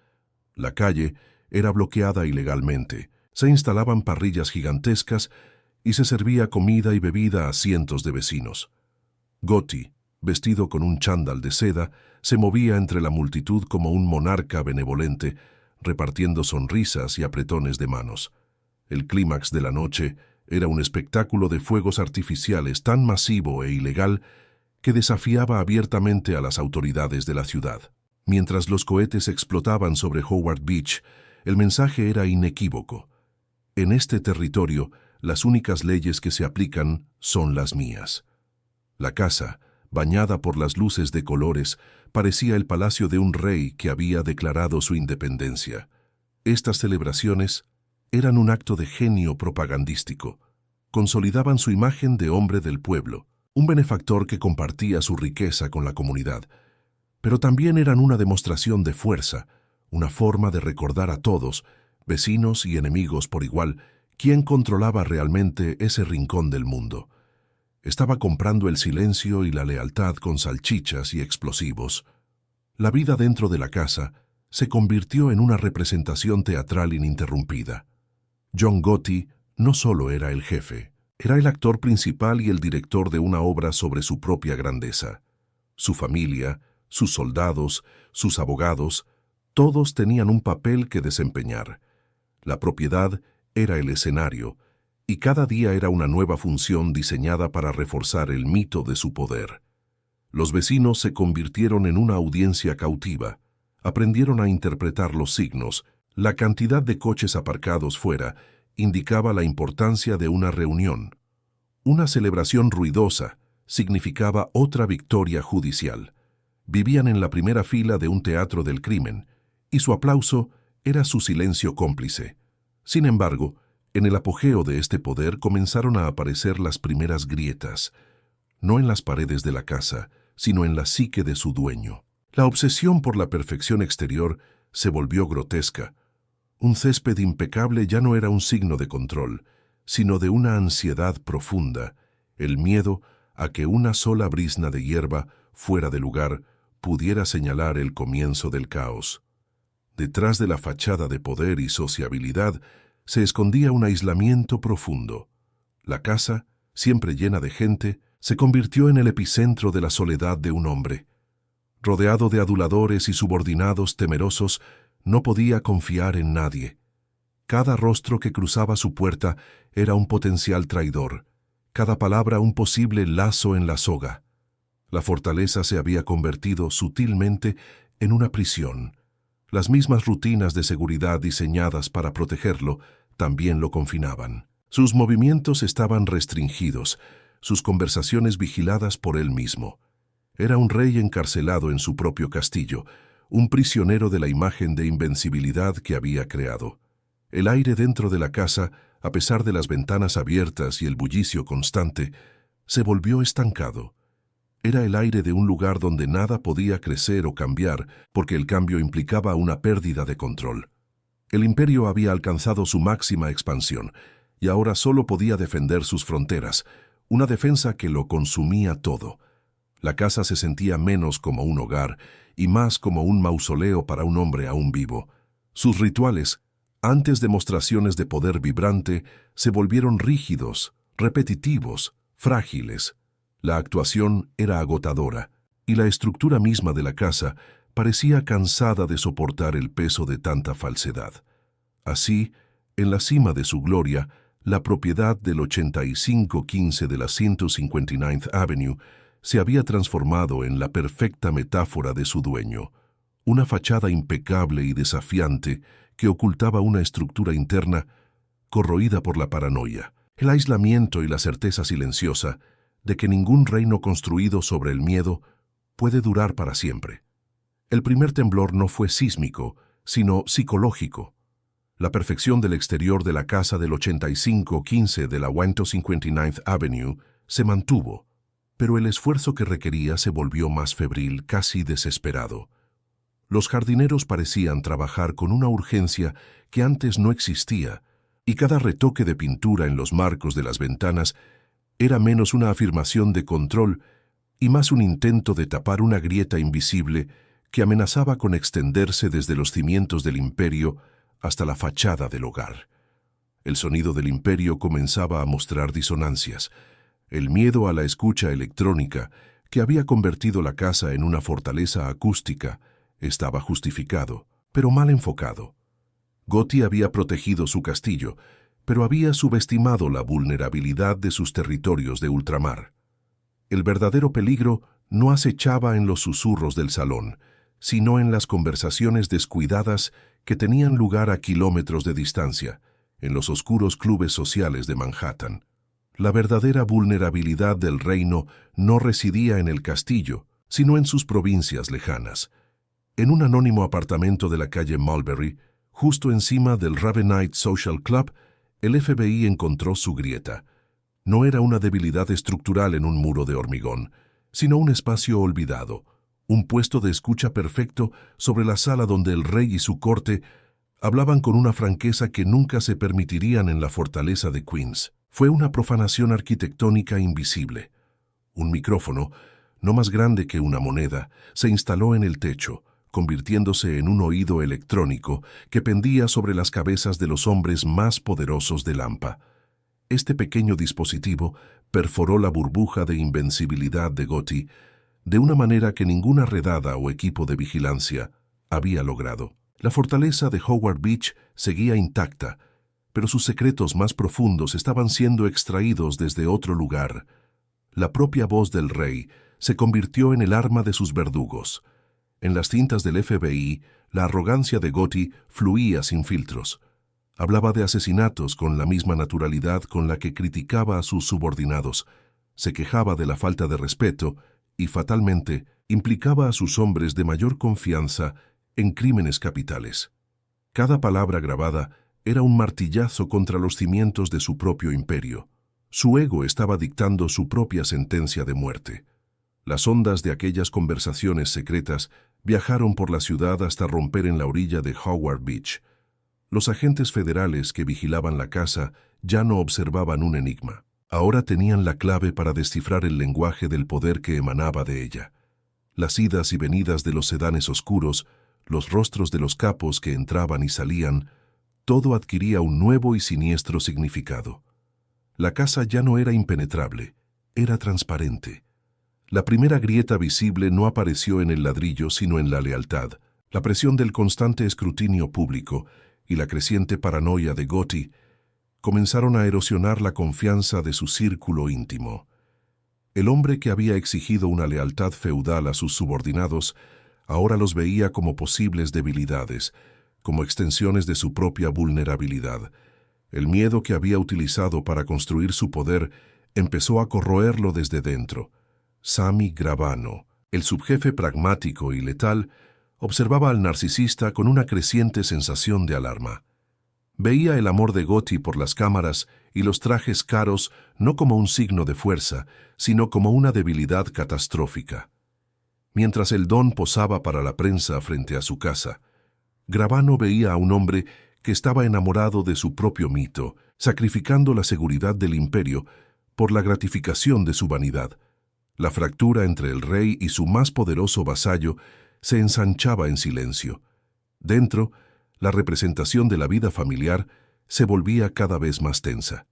La calle era bloqueada ilegalmente, se instalaban parrillas gigantescas y se servía comida y bebida a cientos de vecinos. Gotti, vestido con un chándal de seda, se movía entre la multitud como un monarca benevolente, repartiendo sonrisas y apretones de manos. El clímax de la noche era un espectáculo de fuegos artificiales tan masivo e ilegal que desafiaba abiertamente a las autoridades de la ciudad. Mientras los cohetes explotaban sobre Howard Beach, el mensaje era inequívoco. En este territorio, las únicas leyes que se aplican son las mías. La casa, bañada por las luces de colores, parecía el palacio de un rey que había declarado su independencia. Estas celebraciones eran un acto de genio propagandístico. Consolidaban su imagen de hombre del pueblo, un benefactor que compartía su riqueza con la comunidad. Pero también eran una demostración de fuerza, una forma de recordar a todos, vecinos y enemigos por igual, quién controlaba realmente ese rincón del mundo. Estaba comprando el silencio y la lealtad con salchichas y explosivos. La vida dentro de la casa se convirtió en una representación teatral ininterrumpida. John Gotti no solo era el jefe, era el actor principal y el director de una obra sobre su propia grandeza. Su familia, sus soldados, sus abogados, todos tenían un papel que desempeñar. La propiedad era el escenario, y cada día era una nueva función diseñada para reforzar el mito de su poder. Los vecinos se convirtieron en una audiencia cautiva, aprendieron a interpretar los signos. La cantidad de coches aparcados fuera indicaba la importancia de una reunión. Una celebración ruidosa significaba otra victoria judicial. Vivían en la primera fila de un teatro del crimen, y su aplauso era su silencio cómplice. Sin embargo, en el apogeo de este poder comenzaron a aparecer las primeras grietas, no en las paredes de la casa, sino en la psique de su dueño. La obsesión por la perfección exterior se volvió grotesca. Un césped impecable ya no era un signo de control, sino de una ansiedad profunda, el miedo a que una sola brizna de hierba fuera de lugar pudiera señalar el comienzo del caos. Detrás de la fachada de poder y sociabilidad se escondía un aislamiento profundo. La casa, siempre llena de gente, se convirtió en el epicentro de la soledad de un hombre. Rodeado de aduladores y subordinados temerosos, no podía confiar en nadie. Cada rostro que cruzaba su puerta era un potencial traidor, cada palabra un posible lazo en la soga. La fortaleza se había convertido sutilmente en una prisión. Las mismas rutinas de seguridad diseñadas para protegerlo también lo confinaban. Sus movimientos estaban restringidos, sus conversaciones vigiladas por él mismo. Era un rey encarcelado en su propio castillo, un prisionero de la imagen de invencibilidad que había creado. El aire dentro de la casa, a pesar de las ventanas abiertas y el bullicio constante, se volvió estancado. Era el aire de un lugar donde nada podía crecer o cambiar, porque el cambio implicaba una pérdida de control. El imperio había alcanzado su máxima expansión, y ahora solo podía defender sus fronteras, una defensa que lo consumía todo. La casa se sentía menos como un hogar y más como un mausoleo para un hombre aún vivo. Sus rituales, antes demostraciones de poder vibrante, se volvieron rígidos, repetitivos, frágiles. La actuación era agotadora, y la estructura misma de la casa parecía cansada de soportar el peso de tanta falsedad. Así, en la cima de su gloria, la propiedad del 8515 de la 159th Avenue se había transformado en la perfecta metáfora de su dueño, una fachada impecable y desafiante que ocultaba una estructura interna corroída por la paranoia, el aislamiento y la certeza silenciosa de que ningún reino construido sobre el miedo puede durar para siempre. El primer temblor no fue sísmico, sino psicológico. La perfección del exterior de la casa del 8515 de la 159th Avenue se mantuvo, pero el esfuerzo que requería se volvió más febril, casi desesperado. Los jardineros parecían trabajar con una urgencia que antes no existía, y cada retoque de pintura en los marcos de las ventanas era menos una afirmación de control y más un intento de tapar una grieta invisible que amenazaba con extenderse desde los cimientos del imperio hasta la fachada del hogar. El sonido del imperio comenzaba a mostrar disonancias. El miedo a la escucha electrónica, que había convertido la casa en una fortaleza acústica, estaba justificado, pero mal enfocado. Gotti había protegido su castillo, pero había subestimado la vulnerabilidad de sus territorios de ultramar. El verdadero peligro no acechaba en los susurros del salón, sino en las conversaciones descuidadas que tenían lugar a kilómetros de distancia, en los oscuros clubes sociales de Manhattan. La verdadera vulnerabilidad del reino no residía en el castillo, sino en sus provincias lejanas. En un anónimo apartamento de la calle Mulberry, justo encima del Ravenite Social Club, el FBI encontró su grieta. No era una debilidad estructural en un muro de hormigón, sino un espacio olvidado, un puesto de escucha perfecto sobre la sala donde el rey y su corte hablaban con una franqueza que nunca se permitirían en la fortaleza de Queens. Fue una profanación arquitectónica invisible. Un micrófono, no más grande que una moneda, se instaló en el techo, convirtiéndose en un oído electrónico que pendía sobre las cabezas de los hombres más poderosos de Lampa. Este pequeño dispositivo perforó la burbuja de invencibilidad de Gotti de una manera que ninguna redada o equipo de vigilancia había logrado. La fortaleza de Howard Beach seguía intacta, pero sus secretos más profundos estaban siendo extraídos desde otro lugar. La propia voz del rey se convirtió en el arma de sus verdugos. En las cintas del FBI, la arrogancia de Gotti fluía sin filtros. Hablaba de asesinatos con la misma naturalidad con la que criticaba a sus subordinados, se quejaba de la falta de respeto y, fatalmente, implicaba a sus hombres de mayor confianza en crímenes capitales. Cada palabra grabada era un martillazo contra los cimientos de su propio imperio. Su ego estaba dictando su propia sentencia de muerte. Las ondas de aquellas conversaciones secretas viajaron por la ciudad hasta romper en la orilla de Howard Beach. Los agentes federales que vigilaban la casa ya no observaban un enigma. Ahora tenían la clave para descifrar el lenguaje del poder que emanaba de ella. Las idas y venidas de los sedanes oscuros, los rostros de los capos que entraban y salían, todo adquiría un nuevo y siniestro significado. La casa ya no era impenetrable, era transparente. La primera grieta visible no apareció en el ladrillo, sino en la lealtad, la presión del constante escrutinio público y la creciente paranoia de Gotti comenzaron a erosionar la confianza de su círculo íntimo. El hombre que había exigido una lealtad feudal a sus subordinados ahora los veía como posibles debilidades, como extensiones de su propia vulnerabilidad. El miedo que había utilizado para construir su poder empezó a corroerlo desde dentro. Sammy Gravano, el subjefe pragmático y letal, observaba al narcisista con una creciente sensación de alarma. Veía el amor de Gotti por las cámaras y los trajes caros no como un signo de fuerza, sino como una debilidad catastrófica. Mientras el don posaba para la prensa frente a su casa, Gravano veía a un hombre que estaba enamorado de su propio mito, sacrificando la seguridad del imperio por la gratificación de su vanidad. La fractura entre el rey y su más poderoso vasallo se ensanchaba en silencio. Dentro, la representación de la vida familiar se volvía cada vez más tensa.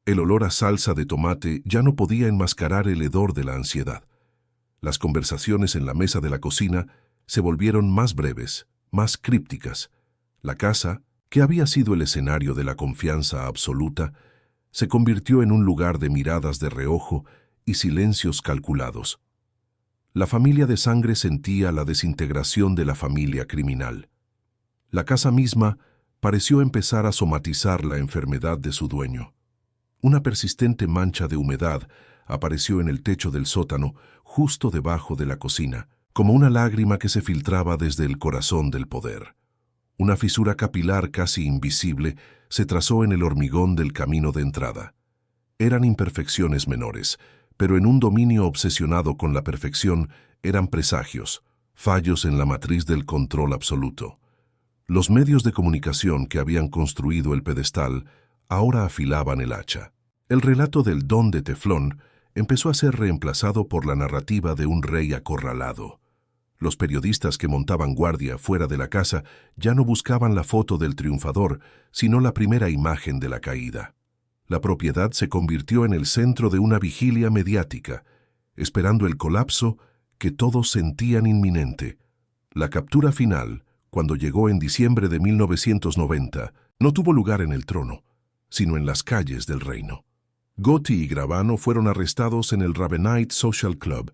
El olor a salsa de tomate ya no podía enmascarar el hedor de la ansiedad. Las conversaciones en la mesa de la cocina se volvieron más breves, más crípticas. La casa, que había sido el escenario de la confianza absoluta, se convirtió en un lugar de miradas de reojo y silencios calculados. La familia de sangre sentía la desintegración de la familia criminal. La casa misma pareció empezar a somatizar la enfermedad de su dueño. Una persistente mancha de humedad apareció en el techo del sótano, justo debajo de la cocina, como una lágrima que se filtraba desde el corazón del poder. Una fisura capilar casi invisible se trazó en el hormigón del camino de entrada. Eran imperfecciones menores, pero en un dominio obsesionado con la perfección eran presagios, fallos en la matriz del control absoluto. Los medios de comunicación que habían construido el pedestal ahora afilaban el hacha. El relato del don de Teflón empezó a ser reemplazado por la narrativa de un rey acorralado. Los periodistas que montaban guardia fuera de la casa ya no buscaban la foto del triunfador, sino la primera imagen de la caída. La propiedad se convirtió en el centro de una vigilia mediática, esperando el colapso que todos sentían inminente. La captura final, cuando llegó en diciembre de 1990, no tuvo lugar en el trono, sino en las calles del reino. Gotti y Gravano fueron arrestados en el Ravenite Social Club,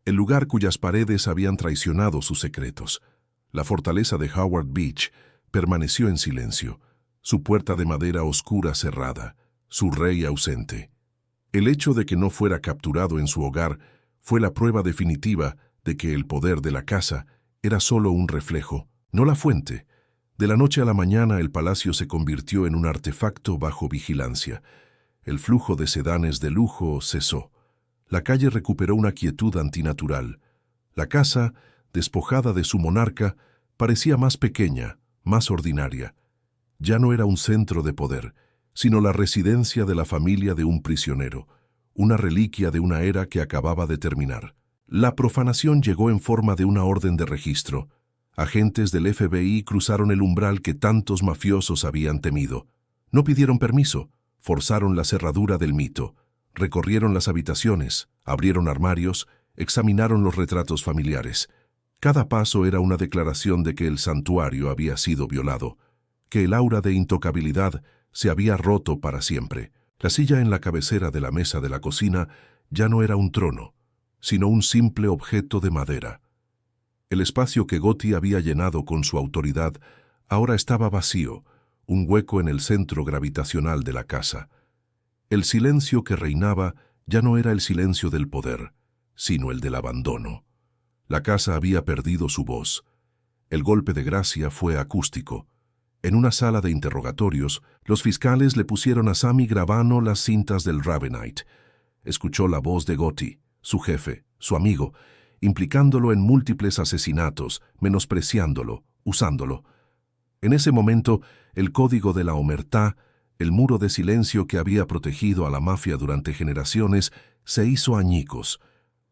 el lugar cuyas paredes habían traicionado sus secretos. La fortaleza de Howard Beach permaneció en silencio, su puerta de madera oscura cerrada, su rey ausente. El hecho de que no fuera capturado en su hogar fue la prueba definitiva de que el poder de la casa era solo un reflejo, no la fuente. De la noche a la mañana el palacio se convirtió en un artefacto bajo vigilancia. El flujo de sedanes de lujo cesó. La calle recuperó una quietud antinatural. La casa, despojada de su monarca, parecía más pequeña, más ordinaria. Ya no era un centro de poder, sino la residencia de la familia de un prisionero, una reliquia de una era que acababa de terminar. La profanación llegó en forma de una orden de registro. Agentes del FBI cruzaron el umbral que tantos mafiosos habían temido. No pidieron permiso, forzaron la cerradura del mito, recorrieron las habitaciones, abrieron armarios, examinaron los retratos familiares. Cada paso era una declaración de que el santuario había sido violado, que el aura de intocabilidad se había roto para siempre. La silla en la cabecera de la mesa de la cocina ya no era un trono, sino un simple objeto de madera. El espacio que Gotti había llenado con su autoridad ahora estaba vacío, un hueco en el centro gravitacional de la casa. El silencio que reinaba ya no era el silencio del poder, sino el del abandono. La casa había perdido su voz. El golpe de gracia fue acústico. En una sala de interrogatorios, los fiscales le pusieron a Sammy Gravano las cintas del Ravenite. Escuchó la voz de Gotti, su jefe, su amigo, implicándolo en múltiples asesinatos, menospreciándolo, usándolo. En ese momento, el código de la omertá, el muro de silencio que había protegido a la mafia durante generaciones, se hizo añicos.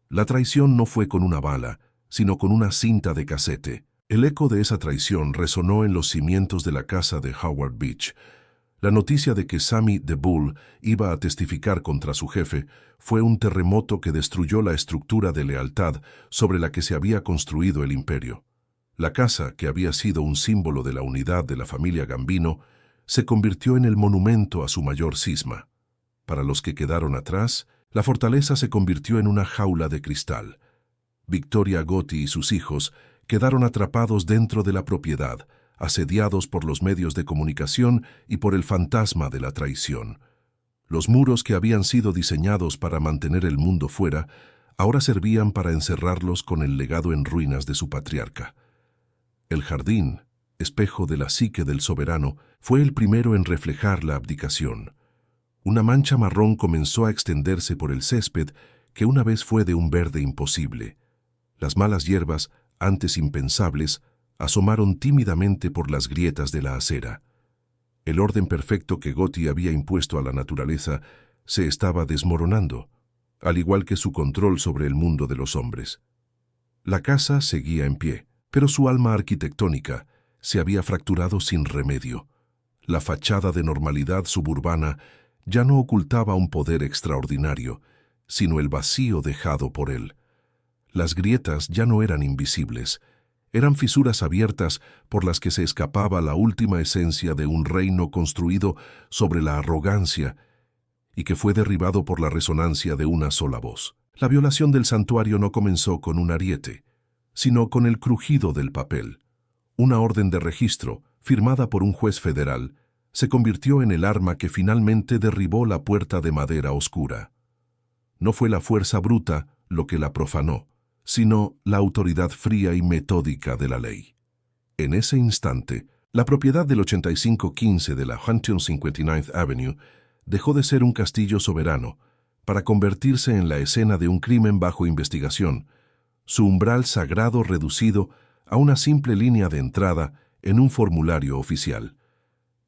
La traición no fue con una bala, sino con una cinta de casete. El eco de esa traición resonó en los cimientos de la casa de Howard Beach. La noticia de que Sammy the Bull iba a testificar contra su jefe fue un terremoto que destruyó la estructura de lealtad sobre la que se había construido el imperio. La casa, que había sido un símbolo de la unidad de la familia Gambino, se convirtió en el monumento a su mayor cisma. Para los que quedaron atrás, la fortaleza se convirtió en una jaula de cristal. Victoria Gotti y sus hijos quedaron atrapados dentro de la propiedad, asediados por los medios de comunicación y por el fantasma de la traición. Los muros que habían sido diseñados para mantener el mundo fuera, ahora servían para encerrarlos con el legado en ruinas de su patriarca. El jardín, espejo de la psique del soberano, fue el primero en reflejar la abdicación. Una mancha marrón comenzó a extenderse por el césped que una vez fue de un verde imposible. Las malas hierbas, antes impensables, asomaron tímidamente por las grietas de la acera. El orden perfecto que Gotti había impuesto a la naturaleza se estaba desmoronando, al igual que su control sobre el mundo de los hombres. La casa seguía en pie, pero su alma arquitectónica se había fracturado sin remedio. La fachada de normalidad suburbana ya no ocultaba un poder extraordinario, sino el vacío dejado por él. Las grietas ya no eran invisibles, eran fisuras abiertas por las que se escapaba la última esencia de un reino construido sobre la arrogancia y que fue derribado por la resonancia de una sola voz. La violación del santuario no comenzó con un ariete, sino con el crujido del papel. Una orden de registro, firmada por un juez federal, se convirtió en el arma que finalmente derribó la puerta de madera oscura. No fue la fuerza bruta lo que la profanó, sino la autoridad fría y metódica de la ley. En ese instante, la propiedad del 8515 de la 159th Avenue dejó de ser un castillo soberano para convertirse en la escena de un crimen bajo investigación, su umbral sagrado reducido a una simple línea de entrada en un formulario oficial.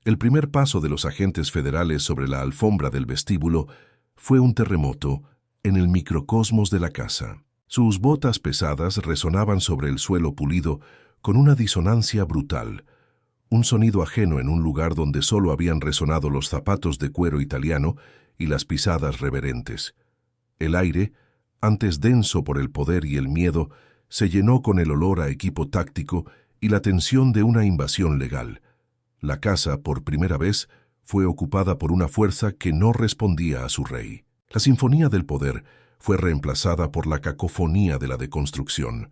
El primer paso de los agentes federales sobre la alfombra del vestíbulo fue un terremoto en el microcosmos de la casa. Sus botas pesadas resonaban sobre el suelo pulido con una disonancia brutal, un sonido ajeno en un lugar donde solo habían resonado los zapatos de cuero italiano y las pisadas reverentes. El aire, antes denso por el poder y el miedo, se llenó con el olor a equipo táctico y la tensión de una invasión legal. La casa, por primera vez, fue ocupada por una fuerza que no respondía a su rey. La sinfonía del poder fue reemplazada por la cacofonía de la deconstrucción.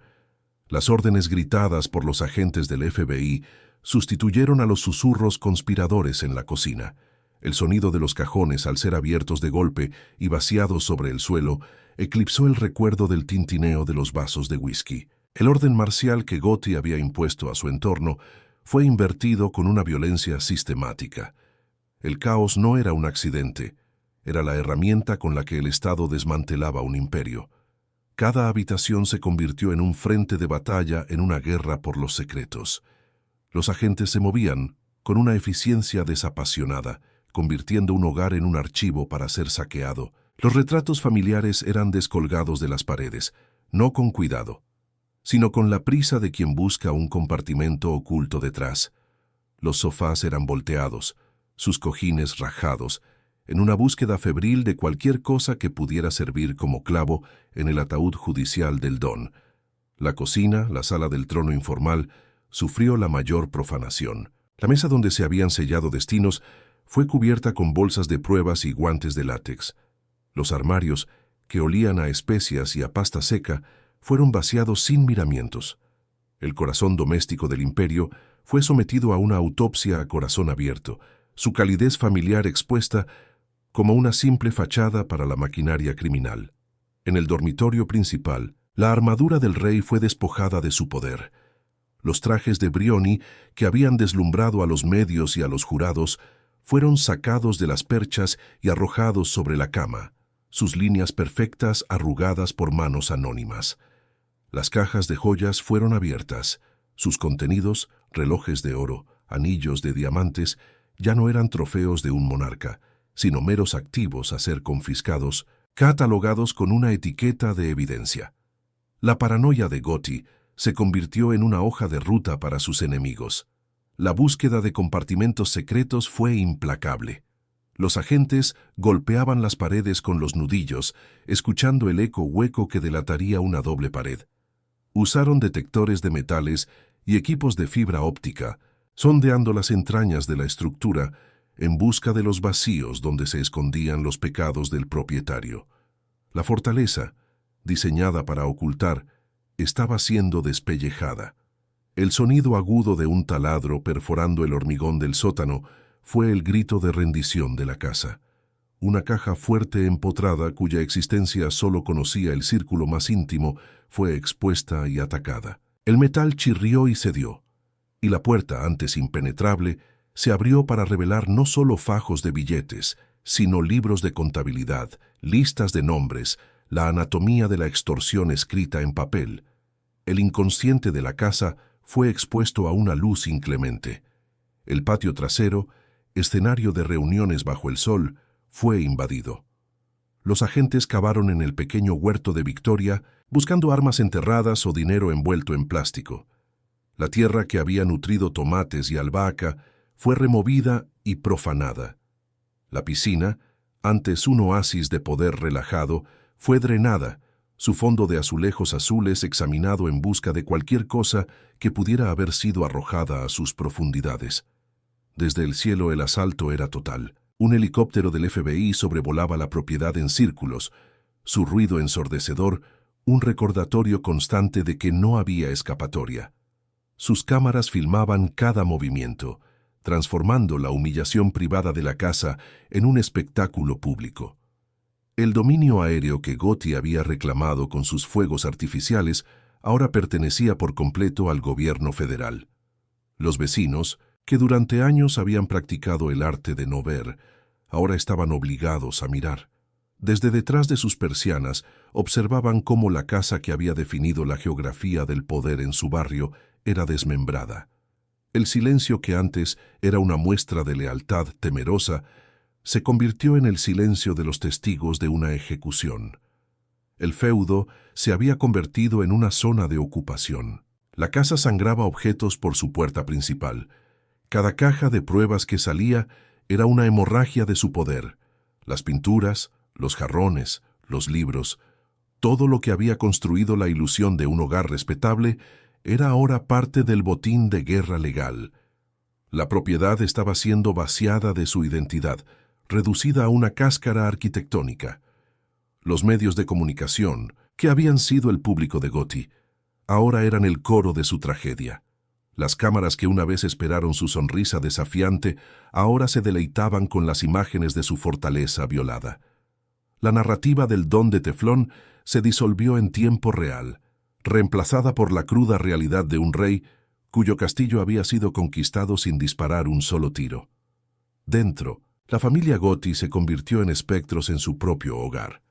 Las órdenes gritadas por los agentes del FBI sustituyeron a los susurros conspiradores en la cocina. El sonido de los cajones, al ser abiertos de golpe y vaciados sobre el suelo, eclipsó el recuerdo del tintineo de los vasos de whisky. El orden marcial que Gotti había impuesto a su entorno fue invertido con una violencia sistemática. El caos no era un accidente, era la herramienta con la que el Estado desmantelaba un imperio. Cada habitación se convirtió en un frente de batalla en una guerra por los secretos. Los agentes se movían con una eficiencia desapasionada, convirtiendo un hogar en un archivo para ser saqueado. Los retratos familiares eran descolgados de las paredes, no con cuidado, sino con la prisa de quien busca un compartimento oculto detrás. Los sofás eran volteados, sus cojines rajados, en una búsqueda febril de cualquier cosa que pudiera servir como clavo en el ataúd judicial del Don. La cocina, la sala del trono informal, sufrió la mayor profanación. La mesa donde se habían sellado destinos fue cubierta con bolsas de pruebas y guantes de látex. Los armarios, que olían a especias y a pasta seca, fueron vaciados sin miramientos. El corazón doméstico del imperio fue sometido a una autopsia a corazón abierto, su calidez familiar expuesta como una simple fachada para la maquinaria criminal. En el dormitorio principal, la armadura del rey fue despojada de su poder. Los trajes de Brioni, que habían deslumbrado a los medios y a los jurados, fueron sacados de las perchas y arrojados sobre la cama, sus líneas perfectas arrugadas por manos anónimas. Las cajas de joyas fueron abiertas. Sus contenidos, relojes de oro, anillos de diamantes, ya no eran trofeos de un monarca, sino meros activos a ser confiscados, catalogados con una etiqueta de evidencia. La paranoia de Gotti se convirtió en una hoja de ruta para sus enemigos. La búsqueda de compartimentos secretos fue implacable. Los agentes golpeaban las paredes con los nudillos, escuchando el eco hueco que delataría una doble pared. Usaron detectores de metales y equipos de fibra óptica, sondeando las entrañas de la estructura en busca de los vacíos donde se escondían los pecados del propietario. La fortaleza, diseñada para ocultar, estaba siendo despellejada. El sonido agudo de un taladro perforando el hormigón del sótano fue el grito de rendición de la casa. Una caja fuerte empotrada cuya existencia solo conocía el círculo más íntimo fue expuesta y atacada. El metal chirrió y cedió, y la puerta, antes impenetrable, se abrió para revelar no solo fajos de billetes, sino libros de contabilidad, listas de nombres, la anatomía de la extorsión escrita en papel. El inconsciente de la casa fue expuesto a una luz inclemente. El patio trasero, escenario de reuniones bajo el sol, fue invadido. Los agentes cavaron en el pequeño huerto de Victoria, buscando armas enterradas o dinero envuelto en plástico. La tierra que había nutrido tomates y albahaca fue removida y profanada. La piscina, antes un oasis de poder relajado, fue drenada, su fondo de azulejos azules examinado en busca de cualquier cosa que pudiera haber sido arrojada a sus profundidades. Desde el cielo el asalto era total. Un helicóptero del FBI sobrevolaba la propiedad en círculos, su ruido ensordecedor, un recordatorio constante de que no había escapatoria. Sus cámaras filmaban cada movimiento, transformando la humillación privada de la casa en un espectáculo público. El dominio aéreo que Gotti había reclamado con sus fuegos artificiales ahora pertenecía por completo al gobierno federal. Los vecinos, que durante años habían practicado el arte de no ver, ahora estaban obligados a mirar. Desde detrás de sus persianas observaban cómo la casa que había definido la geografía del poder en su barrio era desmembrada. El silencio que antes era una muestra de lealtad temerosa se convirtió en el silencio de los testigos de una ejecución. El feudo se había convertido en una zona de ocupación. La casa sangraba objetos por su puerta principal. Cada caja de pruebas que salía era una hemorragia de su poder. Las pinturas, los jarrones, los libros, todo lo que había construido la ilusión de un hogar respetable, era ahora parte del botín de guerra legal. La propiedad estaba siendo vaciada de su identidad, reducida a una cáscara arquitectónica. Los medios de comunicación, que habían sido el público de Gotti, ahora eran el coro de su tragedia. Las cámaras que una vez esperaron su sonrisa desafiante, ahora se deleitaban con las imágenes de su fortaleza violada. La narrativa del Don de Teflón se disolvió en tiempo real, reemplazada por la cruda realidad de un rey cuyo castillo había sido conquistado sin disparar un solo tiro. Dentro, la familia Gotti se convirtió en espectros en su propio hogar.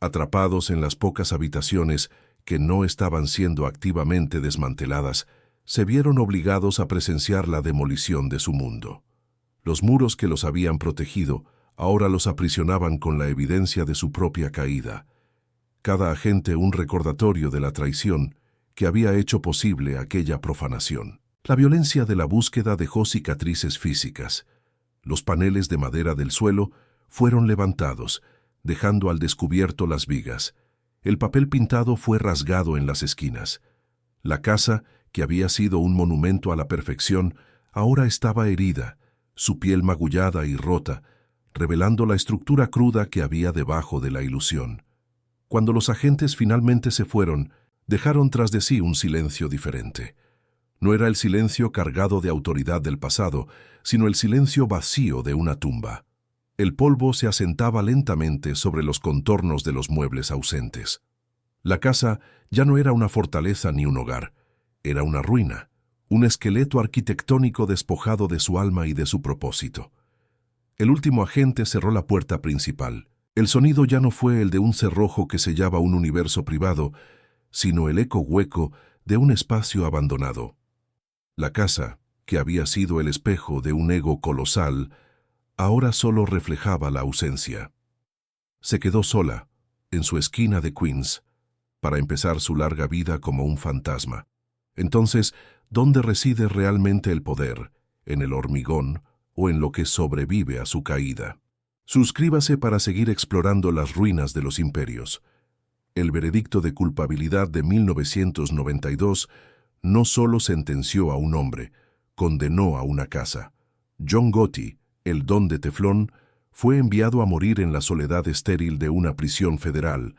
Atrapados en las pocas habitaciones que no estaban siendo activamente desmanteladas, se vieron obligados a presenciar la demolición de su mundo. Los muros que los habían protegido ahora los aprisionaban con la evidencia de su propia caída. Cada agente un recordatorio de la traición que había hecho posible aquella profanación. La violencia de la búsqueda dejó cicatrices físicas. Los paneles de madera del suelo fueron levantados, dejando al descubierto las vigas. El papel pintado fue rasgado en las esquinas. La casa, que había sido un monumento a la perfección, ahora estaba herida, su piel magullada y rota, revelando la estructura cruda que había debajo de la ilusión. Cuando los agentes finalmente se fueron, dejaron tras de sí un silencio diferente. No era el silencio cargado de autoridad del pasado, sino el silencio vacío de una tumba. El polvo se asentaba lentamente sobre los contornos de los muebles ausentes. La casa ya no era una fortaleza ni un hogar, era una ruina, un esqueleto arquitectónico despojado de su alma y de su propósito. El último agente cerró la puerta principal. El sonido ya no fue el de un cerrojo que sellaba un universo privado, sino el eco hueco de un espacio abandonado. La casa, que había sido el espejo de un ego colosal, ahora solo reflejaba la ausencia. Se quedó sola, en su esquina de Queens, para empezar su larga vida como un fantasma. Entonces, ¿dónde reside realmente el poder? ¿En el hormigón o en lo que sobrevive a su caída? Suscríbase para seguir explorando las ruinas de los imperios. El veredicto de culpabilidad de 1992 no solo sentenció a un hombre, condenó a una casa. John Gotti, el Don de Teflón, fue enviado a morir en la soledad estéril de una prisión federal,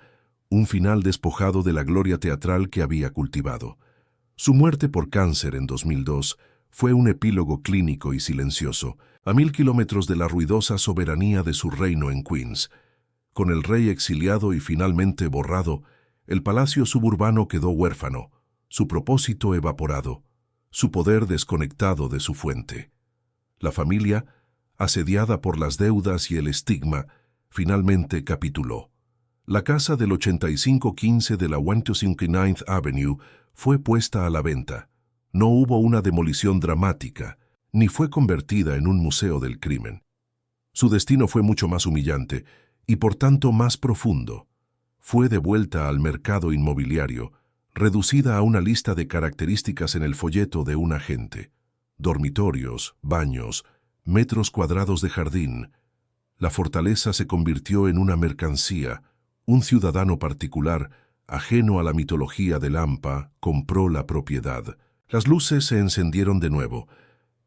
un final despojado de la gloria teatral que había cultivado. Su muerte por cáncer en 2002 fue un epílogo clínico y silencioso, a 1000 kilómetros de la ruidosa soberanía de su reino en Queens. Con el rey exiliado y finalmente borrado, el palacio suburbano quedó huérfano, su propósito evaporado, su poder desconectado de su fuente. La familia, asediada por las deudas y el estigma, finalmente capituló. La casa del 8515 de la 129th Avenue fue puesta a la venta. No hubo una demolición dramática, ni fue convertida en un museo del crimen. Su destino fue mucho más humillante y por tanto más profundo. Fue devuelta al mercado inmobiliario, reducida a una lista de características en el folleto de un agente. Dormitorios, baños, metros cuadrados de jardín. La fortaleza se convirtió en una mercancía. Un ciudadano particular, ajeno a la mitología del Lampa, compró la propiedad. Las luces se encendieron de nuevo,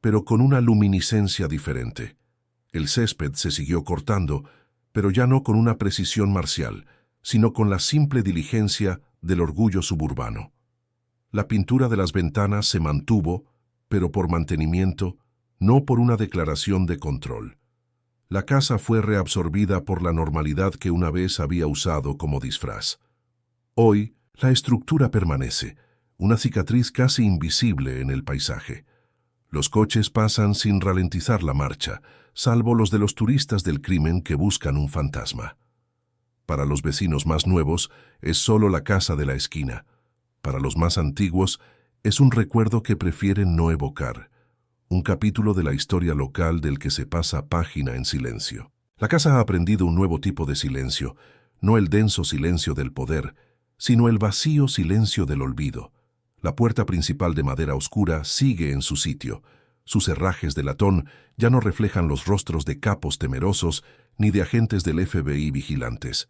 pero con una luminiscencia diferente. El césped se siguió cortando, pero ya no con una precisión marcial, sino con la simple diligencia del orgullo suburbano. La pintura de las ventanas se mantuvo, pero por mantenimiento, no por una declaración de control. La casa fue reabsorbida por la normalidad que una vez había usado como disfraz. Hoy, la estructura permanece, una cicatriz casi invisible en el paisaje. Los coches pasan sin ralentizar la marcha, salvo los de los turistas del crimen que buscan un fantasma. Para los vecinos más nuevos, es solo la casa de la esquina. Para los más antiguos, es un recuerdo que prefieren no evocar. Un capítulo de la historia local del que se pasa página en silencio. La casa ha aprendido un nuevo tipo de silencio, no el denso silencio del poder, sino el vacío silencio del olvido. La puerta principal de madera oscura sigue en su sitio. Sus herrajes de latón ya no reflejan los rostros de capos temerosos ni de agentes del FBI vigilantes.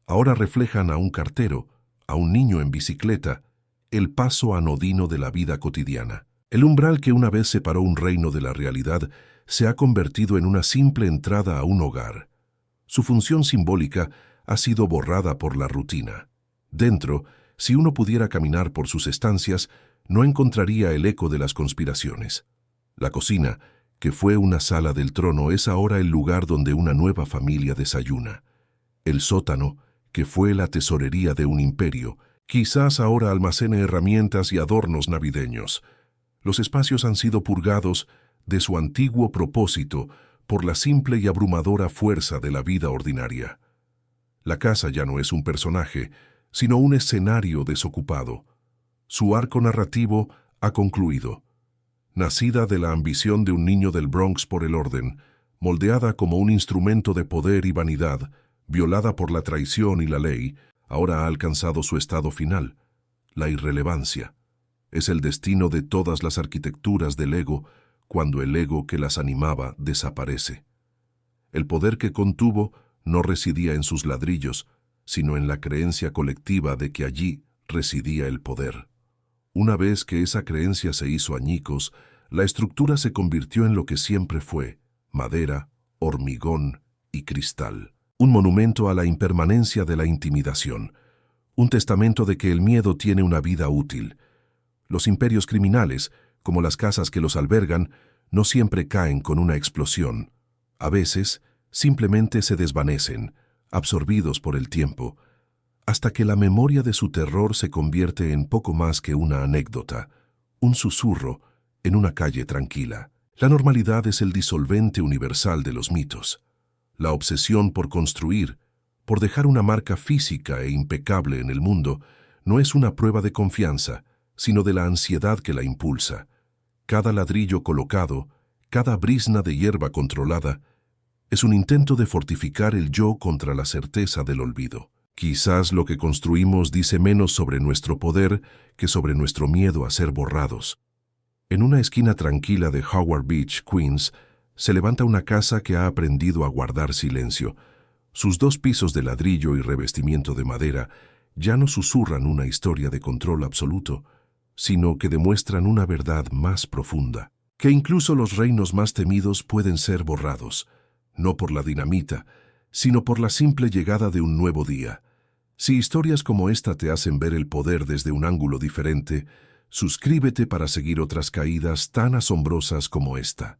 Ahora reflejan a un cartero, a un niño en bicicleta el paso anodino de la vida cotidiana. El umbral que una vez separó un reino de la realidad se ha convertido en una simple entrada a un hogar. Su función simbólica ha sido borrada por la rutina. Dentro, si uno pudiera caminar por sus estancias, no encontraría el eco de las conspiraciones. La cocina, que fue una sala del trono, es ahora el lugar donde una nueva familia desayuna. El sótano, que fue la tesorería de un imperio, quizás ahora almacene herramientas y adornos navideños. Los espacios han sido purgados de su antiguo propósito por la simple y abrumadora fuerza de la vida ordinaria. La casa ya no es un personaje, sino un escenario desocupado. Su arco narrativo ha concluido. Nacida de la ambición de un niño del Bronx por el orden, moldeada como un instrumento de poder y vanidad, violada por la traición y la ley, ahora ha alcanzado su estado final, la irrelevancia. Es el destino de todas las arquitecturas del ego cuando el ego que las animaba desaparece. El poder que contuvo no residía en sus ladrillos, sino en la creencia colectiva de que allí residía el poder. Una vez que esa creencia se hizo añicos, la estructura se convirtió en lo que siempre fue: madera, hormigón y cristal. Un monumento a la impermanencia de la intimidación, un testamento de que el miedo tiene una vida útil. Los imperios criminales, como las casas que los albergan, no siempre caen con una explosión. A veces, simplemente se desvanecen, absorbidos por el tiempo, hasta que la memoria de su terror se convierte en poco más que una anécdota, un susurro en una calle tranquila. La normalidad es el disolvente universal de los mitos. La obsesión por construir, por dejar una marca física e impecable en el mundo, no es una prueba de confianza, sino de la ansiedad que la impulsa. Cada ladrillo colocado, cada brizna de hierba controlada, es un intento de fortificar el yo contra la certeza del olvido. Quizás lo que construimos dice menos sobre nuestro poder que sobre nuestro miedo a ser borrados. En una esquina tranquila de Howard Beach, Queens, se levanta una casa que ha aprendido a guardar silencio. Sus 2 pisos de ladrillo y revestimiento de madera ya no susurran una historia de control absoluto, sino que demuestran una verdad más profunda, que incluso los reinos más temidos pueden ser borrados, no por la dinamita, sino por la simple llegada de un nuevo día. Si historias como esta te hacen ver el poder desde un ángulo diferente, suscríbete para seguir otras caídas tan asombrosas como esta.